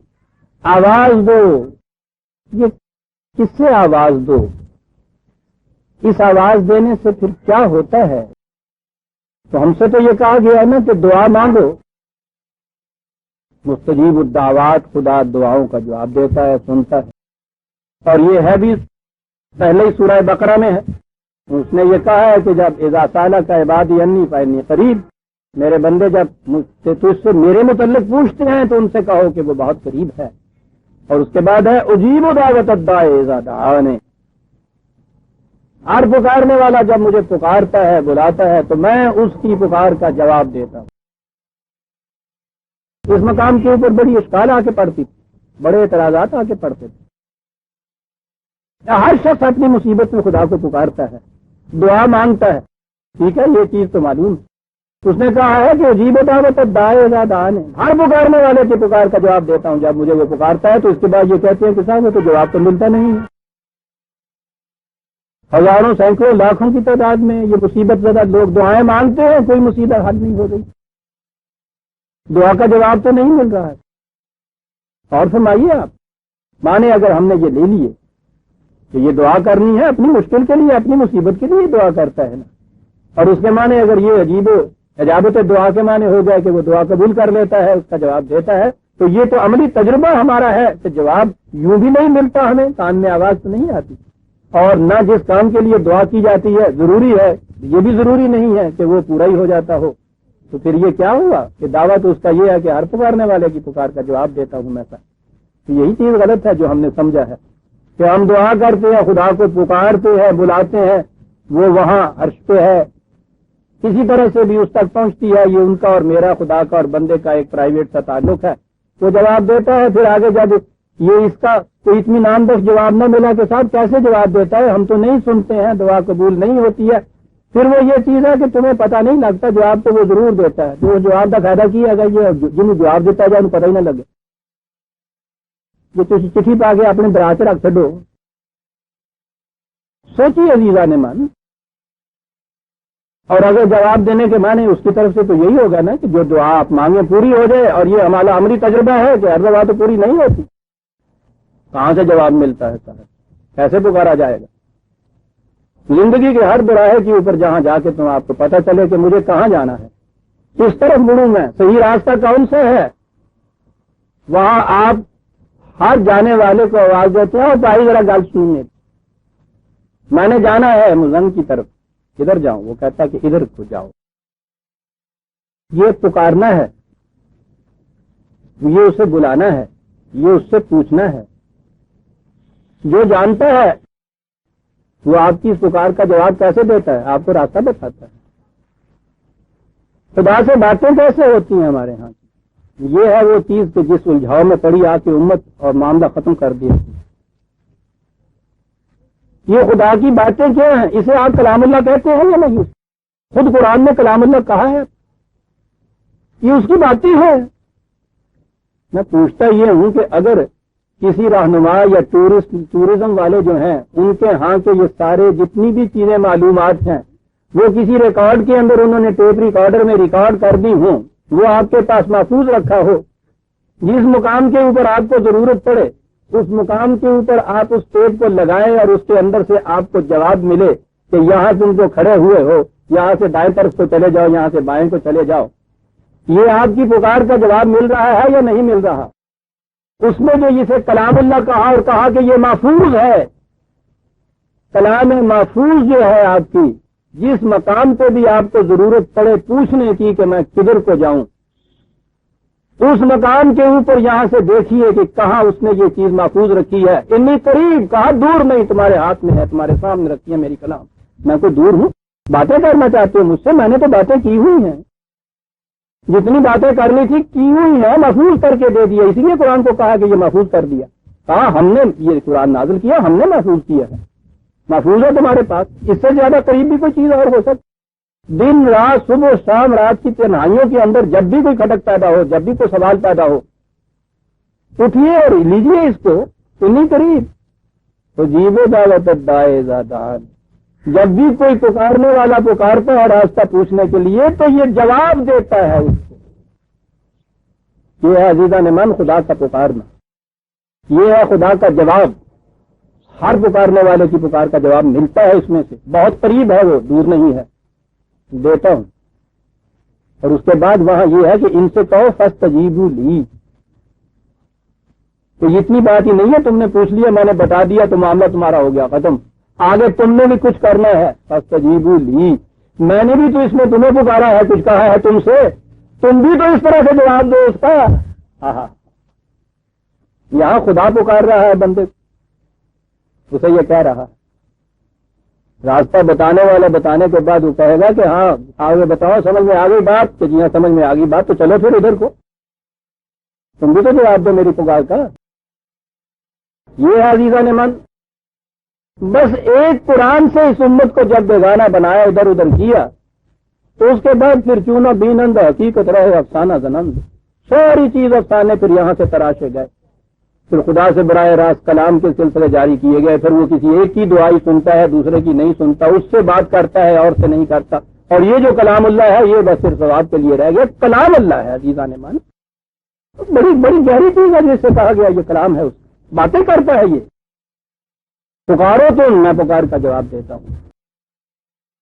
آواز دو۔ یہ کس سے آواز دو؟ اس آواز دینے سے پھر کیا ہوتا ہے؟ تو ہم سے تو یہ کہا گیا ہے نا کہ دعا مانگو، مستجیب الدعوات، خدا دعاؤں کا جواب دیتا ہے، سنتا ہے، اور یہ ہے بھی پہلے ہی سورہ بقرہ میں ہے، اس نے یہ کہا ہے کہ جب اذا سالک عبادی انی فانی قریب، میرے بندے جب مجھ سے تجھ سے میرے متعلق پوچھتے ہیں تو ان سے کہو کہ وہ بہت قریب ہے، اور اس کے بعد ہے اجیب دعوت الداعی اذا دعانی، ہر پکارنے والا جب مجھے پکارتا ہے، بلاتا ہے، تو میں اس کی پکار کا جواب دیتا ہوں۔ اس مقام کے اوپر بڑی اشکال آ کے پڑتی تھی، بڑے اعتراضات آ کے پڑتے تھے۔ ہر شخص اپنی مصیبت میں خدا کو پکارتا ہے، دعا مانگتا ہے، ٹھیک ہے، یہ چیز تو معلوم ہے۔ اس نے کہا ہے کہ عجیب دعوت الداعی اذا دعانی، ہر پکارنے والے کی پکار کا جواب دیتا ہوں جب مجھے وہ پکارتا ہے۔ تو اس کے بعد یہ کہتے ہیں کہ صاحب وہ تو جواب تو ملتا نہیں ہے۔ ہزاروں، سینکڑوں، لاکھوں کی تعداد میں یہ مصیبت زدہ لوگ دعائیں مانگتے ہیں، کوئی مصیبت حل نہیں ہو رہی، دعا کا جواب تو نہیں مل رہا ہے۔ اور فرمائیے آپ، مانے اگر ہم نے یہ لے لیے کہ یہ دعا کرنی ہے اپنی مشکل کے لیے، اپنی مصیبت کے لیے دعا کرتا ہے نا، اور اس کے معنی اگر یہ عجیب اجابت دعا کے معنی ہو جائے کہ وہ دعا قبول کر لیتا ہے، اس کا جواب دیتا ہے، تو یہ تو عملی تجربہ ہمارا ہے کہ جواب یوں بھی نہیں ملتا، ہمیں کان میں آواز تو نہیں آتی، اور نہ جس کام کے لیے دعا کی جاتی ہے ضروری ہے، یہ بھی ضروری نہیں ہے کہ وہ پورا ہی ہو جاتا ہو۔ تو پھر یہ کیا ہوا کہ دعویٰ تو اس کا یہ ہے کہ ہر پکارنے والے کی پکار کا جواب دیتا ہوں میں۔ تو یہی چیز غلط ہے جو ہم نے سمجھا ہے کہ ہم دعا کرتے ہیں، خدا کو پکارتے ہیں، بلاتے ہیں، وہ وہاں عرش پہ ہے، کسی طرح سے بھی اس تک پہنچتی ہے، یہ ان کا اور میرا، خدا کا اور بندے کا ایک پرائیویٹ سا تعلق ہے، وہ جواب دیتا ہے۔ پھر آگے جب یہ اس کا کوئی اطمینان بخش جواب نہ ملا کہ صاحب کیسے جواب دیتا ہے، ہم تو نہیں سنتے ہیں، دعا قبول نہیں ہوتی ہے، پھر وہ یہ چیز ہے کہ تمہیں پتہ نہیں لگتا، جواب تو وہ ضرور دیتا ہے، تو وہ جواب کا فائدہ کیا اگر یہ جنہیں جواب دیتا جائے انہیں پتہ ہی نہ لگے، یہ تو چٹھی پا کے اپنے درا سے رکھ چھڈو۔ سوچیے عزیزان من، اور اگر جواب دینے کے معنی اس کی طرف سے تو یہی ہوگا نا کہ جو دعا آپ مانگیں پوری ہو جائے، اور یہ ہمارا عملی تجربہ ہے کہ ہر دعا تو پوری نہیں ہوتی، کہاں سے جواب ملتا ہے صاحب، کیسے پکارا جائے گا؟ زندگی کے ہر براہے کے اوپر جہاں جا کے تم آپ کو پتہ چلے کہ مجھے کہاں جانا ہے، کس طرف مڑوں میں، صحیح راستہ کون سے ہے، وہاں آپ ہر جانے والے کو آواز دیتے ہیں اور بھائی ذرا گل سننے، میں نے جانا ہے مزن کی طرف، کدھر جاؤں؟ وہ کہتا ہے کہ ادھر کو جاؤ۔ یہ پکارنا ہے، یہ اسے بلانا ہے، یہ اس سے پوچھنا ہے۔ جو جانتا ہے وہ آپ کی اس پکار کا جواب کیسے دیتا ہے؟ آپ کو راستہ بتاتا ہے۔ خدا سے باتیں کیسے ہوتی ہیں ہمارے ہاں؟ یہ ہے وہ چیز کہ جس الجھاؤ میں پڑی آ کے امت اور معاملہ ختم کر دیا۔ یہ خدا کی باتیں کیا ہیں؟ اسے آپ کلام اللہ کہتے ہیں یا نہیں؟ خود قرآن نے کلام اللہ کہا ہے، یہ اس کی باتیں ہیں۔ میں پوچھتا یہ ہوں کہ اگر کسی رہنما یا ٹورزم والے جو ہیں ان کے ہاں کے یہ سارے جتنی بھی چیزیں معلومات ہیں وہ کسی ریکارڈ کے اندر انہوں نے ٹیپ ریکارڈر میں ریکارڈ کر دی ہوں، وہ آپ کے پاس محفوظ رکھا ہو، جس مقام کے اوپر آپ کو ضرورت پڑے اس مقام کے اوپر آپ اس ٹیپ کو لگائیں اور اس کے اندر سے آپ کو جواب ملے کہ یہاں تم جو کھڑے ہوئے ہو یہاں سے دائیں طرف کو چلے جاؤ، یہاں سے بائیں کو چلے جاؤ، یہ آپ کی پکار کا جواب مل رہا ہے یا نہیں مل رہا؟ اس میں جو اسے کلام اللہ کہا اور کہا کہ یہ محفوظ ہے، کلام محفوظ جو ہے آپ کی جس مقام پہ بھی آپ کو ضرورت پڑے پوچھنے کی کہ میں کدھر کو جاؤں، اس مقام کے اوپر یہاں سے دیکھیے کہ کہاں اس نے یہ چیز محفوظ رکھی ہے، اتنی قریب، کہاں دور نہیں، تمہارے ہاتھ میں ہے، تمہارے سامنے رکھی ہے میری کلام۔ میں کوئی دور ہوں؟ باتیں کرنا چاہتے ہو مجھ سے؟ میں نے تو باتیں کی ہوئی ہیں، جتنی باتیں کرنی تھی کی ہوئی ہیں، محفوظ کر کے دے دیا۔ اسی لیے قرآن کو کہا کہ یہ محفوظ کر دیا، کہا ہم نے یہ قرآن نازل کیا، ہم نے محفوظ کیا ہے، محفوظ ہے تمہارے پاس۔ اس سے زیادہ قریب بھی کوئی چیز اور ہو سکتی؟ دن رات، صبح شام، رات کی تنہائیوں کے اندر جب بھی کوئی کھٹک پیدا ہو، جب بھی کوئی سوال پیدا ہو، اٹھیے اور لیجیے اس کو، اتنی قریب۔ تو جیبو دعوت دائے زادان، جب بھی کوئی پکارنے والا پکارتا ہے راستہ پوچھنے کے لیے تو یہ جواب دیتا ہے اس کو۔ یہ ہے عزیزان من خدا کا پکارنا، یہ ہے خدا کا جواب۔ ہر پکارنے والے کی پکار کا جواب ملتا ہے، اس میں سے بہت قریب ہے، وہ دور نہیں ہے، دیتا ہوں۔ اور اس کے بعد وہاں یہ ہے کہ ان سے کہو فاستجیبوا لی، تو اتنی بات ہی نہیں ہے تم نے پوچھ لیا، میں نے بتا دیا تو معاملہ تمہارا ہو گیا ختم۔ آگے تم نے بھی کچھ کرنا ہے، فاستجیبوا لی، میں نے بھی تو اس میں تمہیں پکارا ہے، کچھ کہا ہے تم سے، تم بھی تو اس طرح سے جواب دو اس کا۔ یہاں خدا پکار رہا ہے بندے کو، اسے یہ کہہ رہا، راستہ بتانے والا بتانے کے بعد وہ کہے گا کہ ہاں آگے بتاؤ، سمجھ میں آ گئی بات؟ کہ جی ہاں سمجھ میں آ گئی بات، تو چلو پھر ادھر کو، تم بھی تو جواب دو میری پکار کا۔ یہ ہے عزیزان من، بس ایک قرآن سے اس امت کو جب بیگانہ بنایا، ادھر ادھر کیا، تو اس کے بعد پھر کیوں نہ بینند حقیقت رہے افسانہ زنند، ساری چیز افسانے پھر یہاں سے تراشے گئے، پھر خدا سے براہ راست کلام کے سلسلے جاری کیے گئے، پھر وہ کسی ایک کی دعائی سنتا ہے، دوسرے کی نہیں سنتا، اس سے بات کرتا ہے اور سے نہیں کرتا، اور یہ جو کلام اللہ ہے یہ بس صرف ثواب کے لیے رہ گیا۔ کلام اللہ ہے عزیزان من، بڑی بڑی گہری چیز ہے جس سے کہا گیا یہ کلام ہے، اس باتیں کرتا ہے یہ۔ پکارو تم، میں پکار کا جواب دیتا ہوں۔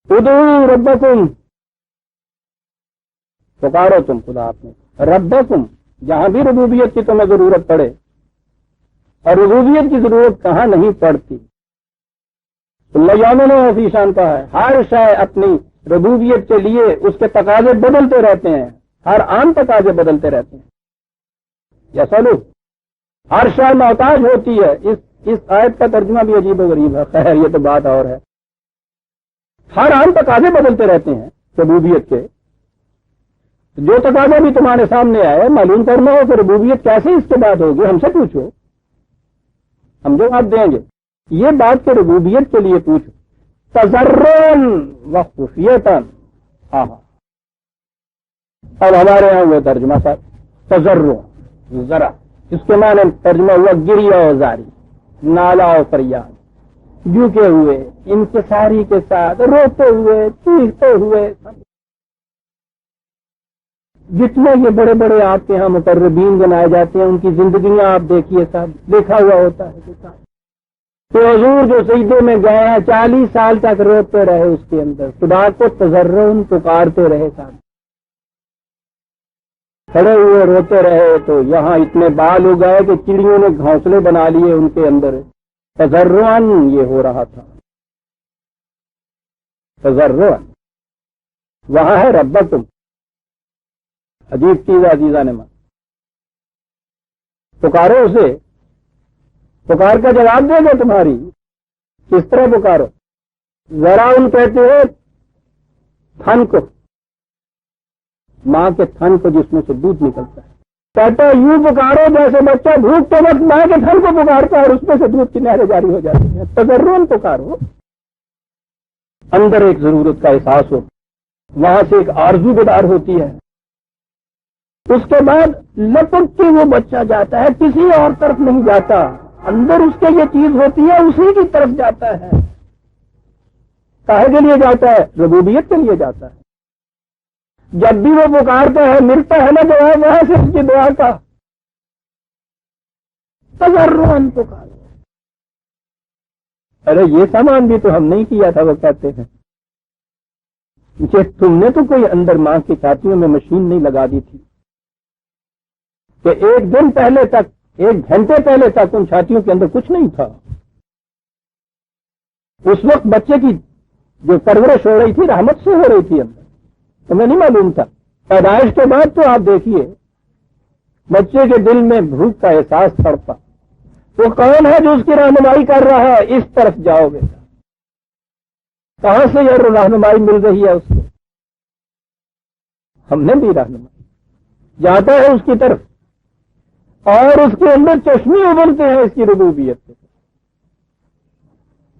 ادعوا ربکم، پکارو تم خدا اپنے ربکم، جہاں بھی ربوبیت کی تمہیں ضرورت پڑے، اور ربوبیت کی ضرورت کہاں نہیں پڑتی، اللہ یامن فی شان کا ہے، ہر شے اپنی ربوبیت کے لیے اس کے تقاضے بدلتے رہتے ہیں، ہر آن تقاضے بدلتے رہتے ہیں۔ یسلو، ہر شے محتاج ہوتی ہے۔ اس آیت کا ترجمہ بھی عجیب و غریب ہے، خیر یہ تو بات اور ہے۔ ہر آن تقاضے بدلتے رہتے ہیں ربوبیت کے، جو تقاضا بھی تمہارے سامنے آئے، معلوم کرنا ہو کہ ربوبیت کیسے اس کے بعد ہوگی، ہم سے پوچھو، ہم جواب دیں گے۔ یہ بات کہ ربوبیت کے لیے پوچھو، تضرعاً و خفیۃً۔ اب ہمارے یہاں وہ ترجمہ صاحب تضرع، ذرا اس کے معنی ترجمہ ہوا گریہ و زاری، نالا و فریاد، جھکے ہوئے، انکساری کے ساتھ، روتے ہوئے، چیختے ہوئے۔ جتنے یہ بڑے بڑے آپ کے یہاں مقربین بنائے جاتے ہیں، ان کی زندگیاں آپ دیکھیے صاحب، لکھا ہوا ہوتا ہے کہ حضور جو سجدے میں گئے ہیں 40 سال تک روتے رہے، اس کے اندر خدا کو تضرعاً پکارتے رہے صاحب، کھڑے ہوئے روتے رہے، تو یہاں اتنے بال ہو گئے کہ چڑیوں نے گھونسلے بنا لیے ان کے اندر، تضرعاً یہ ہو رہا تھا، تضرعاً۔ وہاں ہے ربکم، عجیب چیز ہے عزیزان من، پکارو اسے، پکار کا جواب دے گا تمہاری، کس طرح پکارو؟ ذرا ان کہتے ہیں تھن کو، ماں کے تھن کو جس میں سے دودھ نکلتا ہے، کہتا ہے یوں پکارو جیسے بچہ بھوکتے وقت ماں کے تھن کو پکارتا ہے اور اس میں سے دودھ کی نہریں جاری ہو جاتی ہیں۔ تضرعاً پکارو، اندر ایک ضرورت کا احساس ہو، وہاں سے ایک آرزو بیدار ہوتی ہے، اس کے بعد لپک کے وہ بچہ جاتا ہے، کسی اور طرف نہیں جاتا، اندر اس کے یہ چیز ہوتی ہے، اسی کی طرف جاتا ہے۔ کاہے کے لیے جاتا ہے؟ ربوبیت کے لیے جاتا ہے۔ جب بھی وہ پکارتا ہے ملتا ہے نا جواب وہاں سے اس کی دعا کا، تضرعاً پکار۔ ارے یہ سامان بھی تو ہم نہیں کیا تھا، وہ کہتے ہیں کہ تم نے تو کوئی اندر ماں کی چھاتیوں میں مشین نہیں لگا دی تھی کہ ایک دن پہلے تک، ایک گھنٹے پہلے تک ان چھاتیوں کے اندر کچھ نہیں تھا۔ اس وقت بچے کی جو پرورش ہو رہی تھی رحمت سے ہو رہی تھی اندر، تمہیں نہیں معلوم تھا. پیدائش کے بعد تو آپ دیکھیے بچے کے دل میں بھوک کا احساس پڑتا. وہ کون ہے جو اس کی رہنمائی کر رہا ہے؟ اس طرف جاؤ بیٹا. کہاں سے یہ رہنمائی مل رہی ہے اس کو؟ ہم نے بھی رہنمائی. جاتا ہے اس کی طرف اور اس کے اندر چشمے ابلتے ہیں اس کی ربوبیت سے.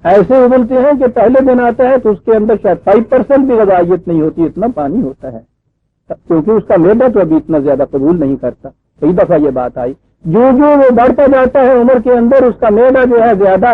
ایسے ابلتے ہیں کہ پہلے دن آتا ہے تو اس کے اندر شاید 5% بھی غذائیت نہیں ہوتی، اتنا پانی ہوتا ہے، کیونکہ اس کا معدہ تو ابھی اتنا زیادہ قبول نہیں کرتا. کئی دفعہ یہ بات آئی. جو وہ بڑھتا جاتا ہے عمر کے اندر، اس کا معدہ جو ہے زیادہ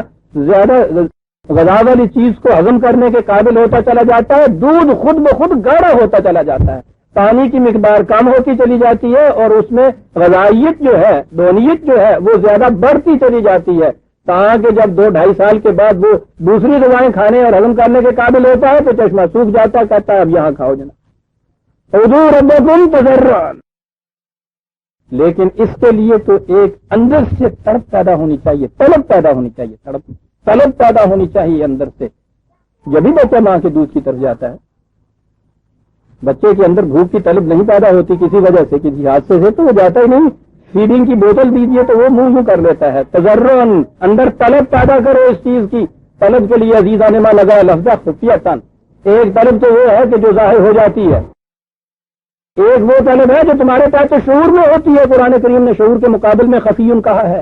غذا والی چیز کو ہضم کرنے کے قابل ہوتا چلا جاتا ہے. دودھ خود بخود گاڑھا ہوتا چلا جاتا ہے، پانی کی مقدار کم ہوتی چلی جاتی ہے اور اس میں غذائیت جو ہے، دونیت جو ہے وہ زیادہ بڑھتی چلی جاتی ہے. تاکہ جب 2-2.5 سال کے بعد وہ دوسری غذائیں کھانے اور ہضم کرنے کے قابل ہوتا ہے تو چشمہ سوکھ جاتا ہے، کہتا ہے اب یہاں کھاؤ جناب ادعوا ربکم تضرعا. لیکن اس کے لیے تو ایک اندر سے تڑپ پیدا ہونی چاہیے، طلب پیدا ہونی چاہیے، طلب پیدا ہونی چاہیے اندر سے. جبھی بچہ ماں کے دودھ کی طرف جاتا ہے. بچے کے اندر بھوک کی طلب نہیں پیدا ہوتی کسی وجہ سے، کسی حادثے سے، تو وہ جاتا ہی نہیں. فیڈنگ کی بوتل دیجیے تو وہ منہ کر لیتا ہے. تضرعا، اندر طلب پیدا کرو اس چیز کی. طلب کے لیے عزیزان ما لگا لفظ خفیتاً. ایک طلب تو وہ ہے کہ جو ظاہر ہو جاتی ہے، ایک وہ طلب ہے جو تمہارے تحت شعور میں ہوتی ہے. قرآن کریم نے شعور کے مقابل میں خفیٌ کہا ہے.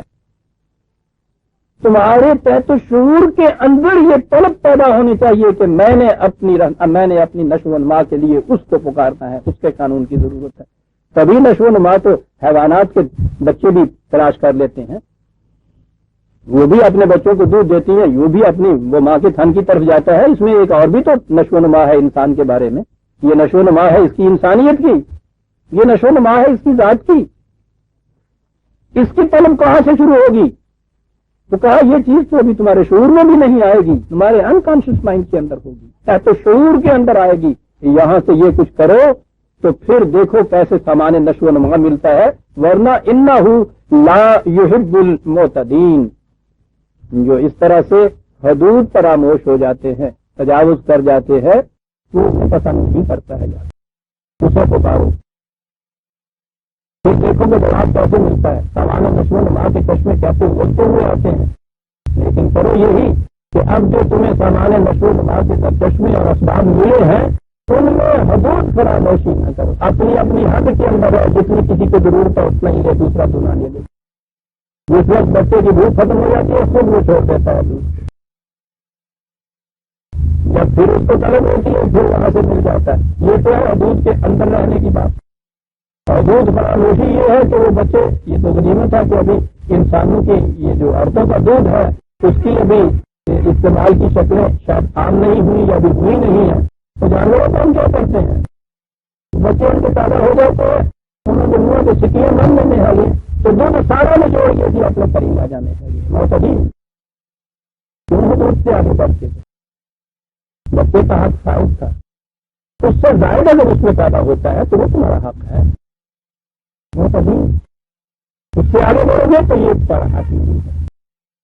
تمہارے تحت شعور کے اندر یہ طلب پیدا ہونی چاہیے کہ میں نے اپنی نشو و نما کے لیے اس کو پکارنا ہے، اس کے قانون کی ضرورت ہے. تبھی نشو و نما تو حیوانات کے بچے بھی تلاش کر لیتے ہیں، وہ بھی اپنے بچوں کو دودھ دیتی ہیں، وہ بھی اپنی وہ ماں کے تھن کی طرف جاتا ہے. اس میں ایک اور بھی تو نشو و نما ہے انسان کے بارے میں. یہ نشو و نما ہے اس کی انسانیت کی، یہ نشو و نما ہے اس کی ذات کی. اس کی طلب کہاں سے شروع ہوگی؟ تو کہا یہ چیز تو ابھی تمہارے شعور میں بھی نہیں آئے گی، تمہارے انکانشیس مائنڈ کے اندر ہوگی، تو شعور کے اندر آئے گی. یہاں سے یہ کچھ کرو تو پھر دیکھو کیسے سامان نشو و نما ملتا ہے. ورنہ انہ لا یحب المعتدین، جو اس طرح سے حدود فراموش ہو جاتے ہیں، تجاوز کر جاتے ہیں، وہ پسند نہیں کرتا ہے. اسے پکارو پھر دیکھو کہ جواب کیسے ملتا ہے. سامان نشو و نما کے چشمے کیسے اگلتے ہوئے آتے ہیں. لیکن کرو یہی کہ اب جو تمہیں سامان نشو و نما کے چشمے اور اسباب ملے ہیں ان میں حدود فراموشی نہ کرو. اپنی حد کے اندر ہے، جتنی کسی کو ضرورت ہے اتنا ہی لے، دوسرا تو نہ لے. جس وقت بچے کی بھوک ختم ہو جاتی ہے خود وہ چھوڑ دیتا ہے دودھ. جب پھر اس کو طلب ہوتی ہے پھر وہاں سے مل جاتا ہے. یہ تو ہے حدود کے اندر رہنے کی بات. حدود فراموشی یہ ہے کہ وہ بچے، یہ تو غنیمت ہے کہ ابھی انسانوں کی یہ جو عورتوں کا دودھ ہے اس کی ابھی استعمال کی شکلیں شاید عام نہیں ہوئی یا ابھی ہوئی نہیں ہے. تو جانوروں کو ہم کیا کرتے ہیں، بچے ان کے پیدا ہو جاتے ہیں، انہوں کے منہ سے سکیاں بن لینے والی تو دودھ سارا میں جوڑ کے بھی اپنے قریب آ جانے چاہیے. معتدی دونوں دودھ سے آگے بڑھتے تھے. بچے کا حق فائد تھا، اس سے زائد اگر اس میں پیدا ہوتا ہے تو وہ تمہارا حق ہے. معتدی اس سے آگے بڑھو گے تو یہ تمہارا حق نہیں ہے.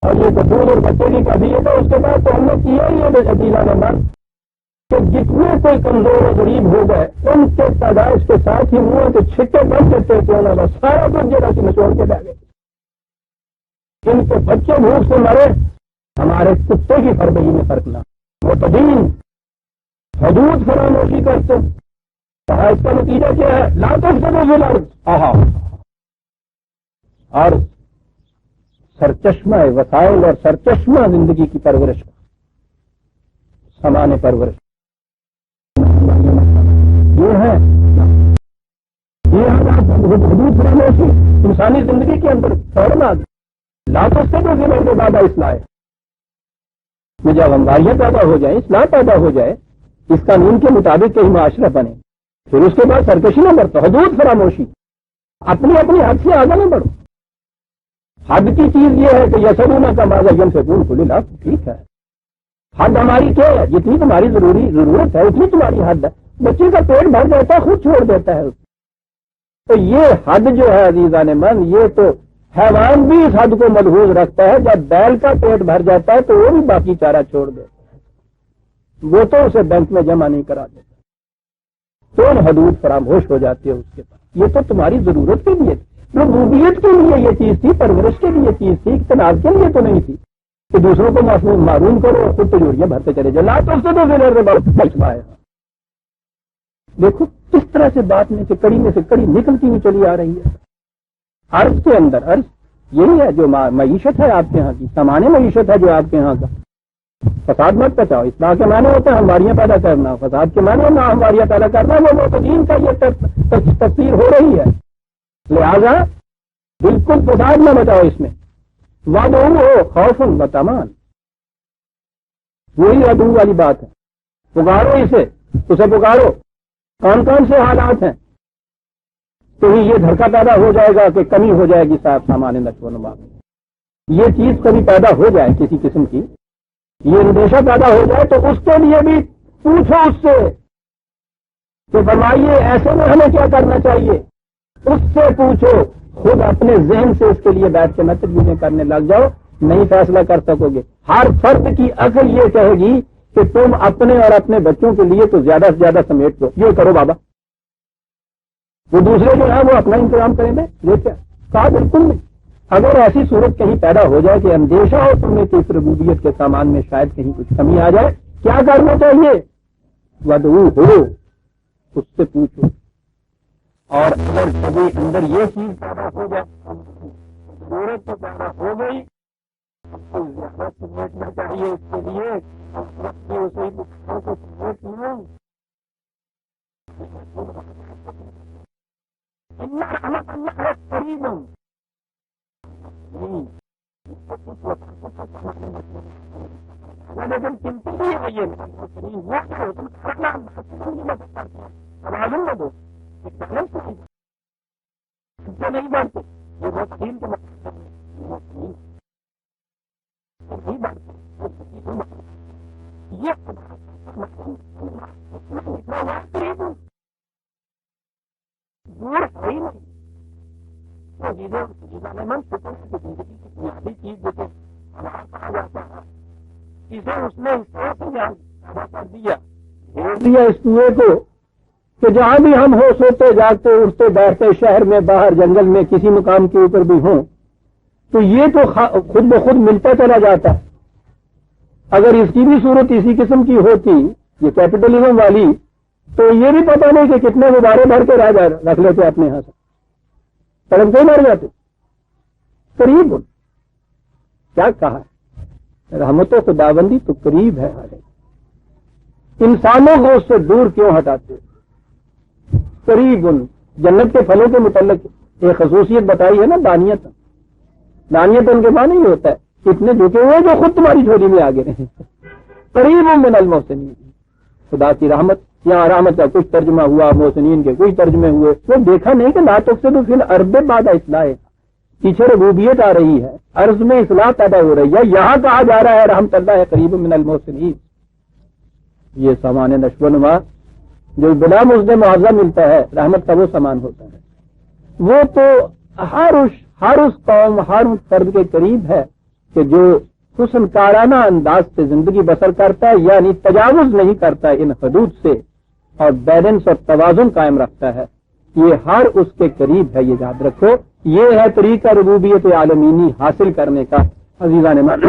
اور یہ تو دودھ اور بچے کی قضیت ہے. اس کے بعد تو ہم نے کیا ہی ہے عقیدہ نمبر کہ جتنے کوئی کمزور و غریب ہو گئے ان کے پیدائش کے ساتھ ہی منہ کے چھٹے بن سکتے تھے، انہوں نے سارا کچھ جگہ سے نچوڑ کے بہ گئے. ان کے بچے بھوک سے مرے، ہمارے کتے کی فربہی میں فرق نہ. معتدین حدود فراموشی کرتے. کہا اس کا نتیجہ کیا ہے؟ لا تفسدوا فی الارض. اور سرچشمہ وسائل اور سرچشمہ زندگی کی پرورش، سامان پرورش یہ ہے. یہ حدود فراموشی انسانی زندگی کے اندر فوراً آ گئی. لا تفسدوا فی الارض بعد اصلاحها. میں جب ہمواریاں پیدا ہو جائیں، اصلاح پیدا ہو جائے، اس قانون کے مطابق کہیں معاشرہ بنے، پھر اس کے بعد سرکشی نہ برتو. حدود فراموشی، اپنی حد سے آگے نہ بڑھو. حد کی چیز یہ ہے کہ یسرون کا ماذا ینفقون قل اللہ. ٹھیک ہے، حد ہماری کیا ہے؟ جتنی تمہاری ضرورت ہے اتنی تمہاری حد ہے. بچے کا پیٹ بھر جاتا ہے خود چھوڑ دیتا ہے. تو یہ حد جو ہے عزیزان من، یہ تو حیوان بھی اس حد کو ملحوظ رکھتا ہے. جب بیل کا پیٹ بھر جاتا ہے تو وہ بھی باقی چارہ چھوڑ دیتا ہے. وہ تو اسے بینک میں جمع نہیں کرا دیتا، تو حدود فراموش ہو جاتی ہے اس کے پاس. یہ تو تمہاری ضرورت کے لیے تھی، ربوبیت کے لیے یہ چیز تھی، پرورش کے لیے چیز تھی، اقتدار کے لیے تو نہیں تھی کہ دوسروں کو معروم کرو اور خود تجوریاں بھرتے چلے جاؤ. لا تو پھر بچوائے. دیکھو کس طرح سے بات میں سے کڑی نکلتی ہوئی چلی آ رہی ہے. عرض کے اندر عرض یہی ہے جو معیشت ہے آپ کے ہاں کی، سامان معیشت ہے جو آپ کے ہاں کا. فساد مت بچاؤ. اصلاح کے معنی ہوتا ہے ہمواریاں پیدا کرنا، فساد کے معنی نہ ہمواریاں پیدا کرنا. وہ معتدین کا یہ تفسیر ہو رہی ہے. لہذا بالکل فساد نہ بچاؤ اس میں. وعدو خوف و تمان، وہی ادو والی بات ہے. پکارو اسے پکارو. کون کون سے حالات ہیں تو یہ دھڑکا پیدا ہو جائے گا کہ کمی ہو جائے گی صاحب سامان نشو و نما. یہ چیز کبھی پیدا ہو جائے کسی قسم کی، یہ اندیشہ پیدا ہو جائے تو اس کے لیے بھی پوچھو اس سے کہ فرمائیے ایسے میں ہمیں کیا کرنا چاہیے. اس سے پوچھو. خود اپنے ذہن سے اس کے لیے بیٹھ کے نہ تجویزیں کرنے لگ جاؤ، نہیں فیصلہ کر سکو گے. ہر فرد کی عقل یہ کہے گی کہ تم اپنے اور اپنے بچوں کے لیے تو زیادہ سے زیادہ سمیٹ دو. یہ کرو بابا، وہ دوسرے جو ہے وہ اپنا انتظام کریں گے. یہ کیا کہا؟ بالکل نہیں. اگر ایسی صورت کہیں پیدا ہو جائے کہ اندیشہ ہو تمہیں کہ اس ربوبیت کے سامان میں شاید کہیں کچھ کمی آ جائے، کیا کرنا چاہیے؟ ودعو ہو، اس سے پوچھو. اور اگر کبھی اندر یہ چیز پیدا ہو جائے، ضرورت تو پیدا ہو گئی، تو زیادہ سمیٹنا چاہیے اس کے لیے. لیکن سمپل ہے یہ نہیں بڑھتے یہ بہت تین اسے اس نے کر دیا اس کنویں کو کہ جہاں بھی ہم ہو، سوتے جاگتے اٹھتے بیٹھتے، شہر میں باہر جنگل میں کسی مقام کے اوپر بھی ہوں، تو یہ تو خود بخود ملتا چلا جاتا ہے. اگر اس کی بھی صورت اسی قسم کی ہوتی، یہ کیپٹلزم والی، تو یہ بھی پتہ نہیں کہ کتنے غبارے بھر کے رکھ لیتے اپنے یہاں سے، تڑپ کے مر جاتے. قریب کیا کہا ہے؟ رحمت و خداوندی تو قریب ہے. انسانوں کو اس سے دور کیوں ہٹاتے؟ قریب. جنت کے پھلوں کے متعلق ایک خصوصیت بتائی ہے نا، دانیت. دانیت ان کے معنی ہی ہوتا ہے اتنے جھکے ہوئے جو خود تمہاری جھولی میں آگے رہے. قریب من المحسنین، خدا کی رحمت. یہاں رحمت کا کچھ ترجمہ ہوا، محسنین کے کچھ ترجمے ہوئے. وہ دیکھا نہیں کہ لا تفسدوا فی الارض بعد اصلاحہا، پیچھے ربوبیت آ رہی ہے، عرض میں اصلاح پیدا ہو رہی ہے. یہاں کہا جا رہا ہے رحمت اللہ قریب من المحسنین. یہ سامان نشو و نما جو بلا مزد معاوضہ ملتا ہے، رحمت کا وہ سامان ہوتا ہے. وہ تو ہر اس قوم، ہر اس فرد کے قریب ہے کہ جو حسن کارانہ انداز سے زندگی بسر کرتا ہے، یعنی تجاوز نہیں کرتا ان حدود سے، اور بیلنس اور توازن قائم رکھتا ہے. یہ ہر اس کے قریب ہے. یہ یاد رکھو، یہ ہے طریقہ ربوبیت عالمینی حاصل کرنے کا عزیزان من.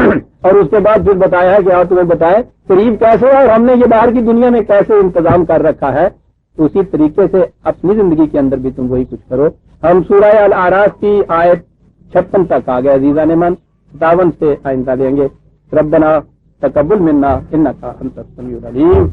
اور اس کے بعد پھر بتایا ہے کہ اور تمہیں بتائے قریب کیسے ہے، اور ہم نے یہ باہر کی دنیا میں کیسے انتظام کر رکھا ہے. اسی طریقے سے اپنی زندگی کے اندر بھی تم وہی کچھ کرو. ہم سورہ الاعراف کی آیت 56 تک آ گئے عزیزان من. 57 سے آئندہ لیں گے. ربنا تقبل منا انک انت السمیع العلیم.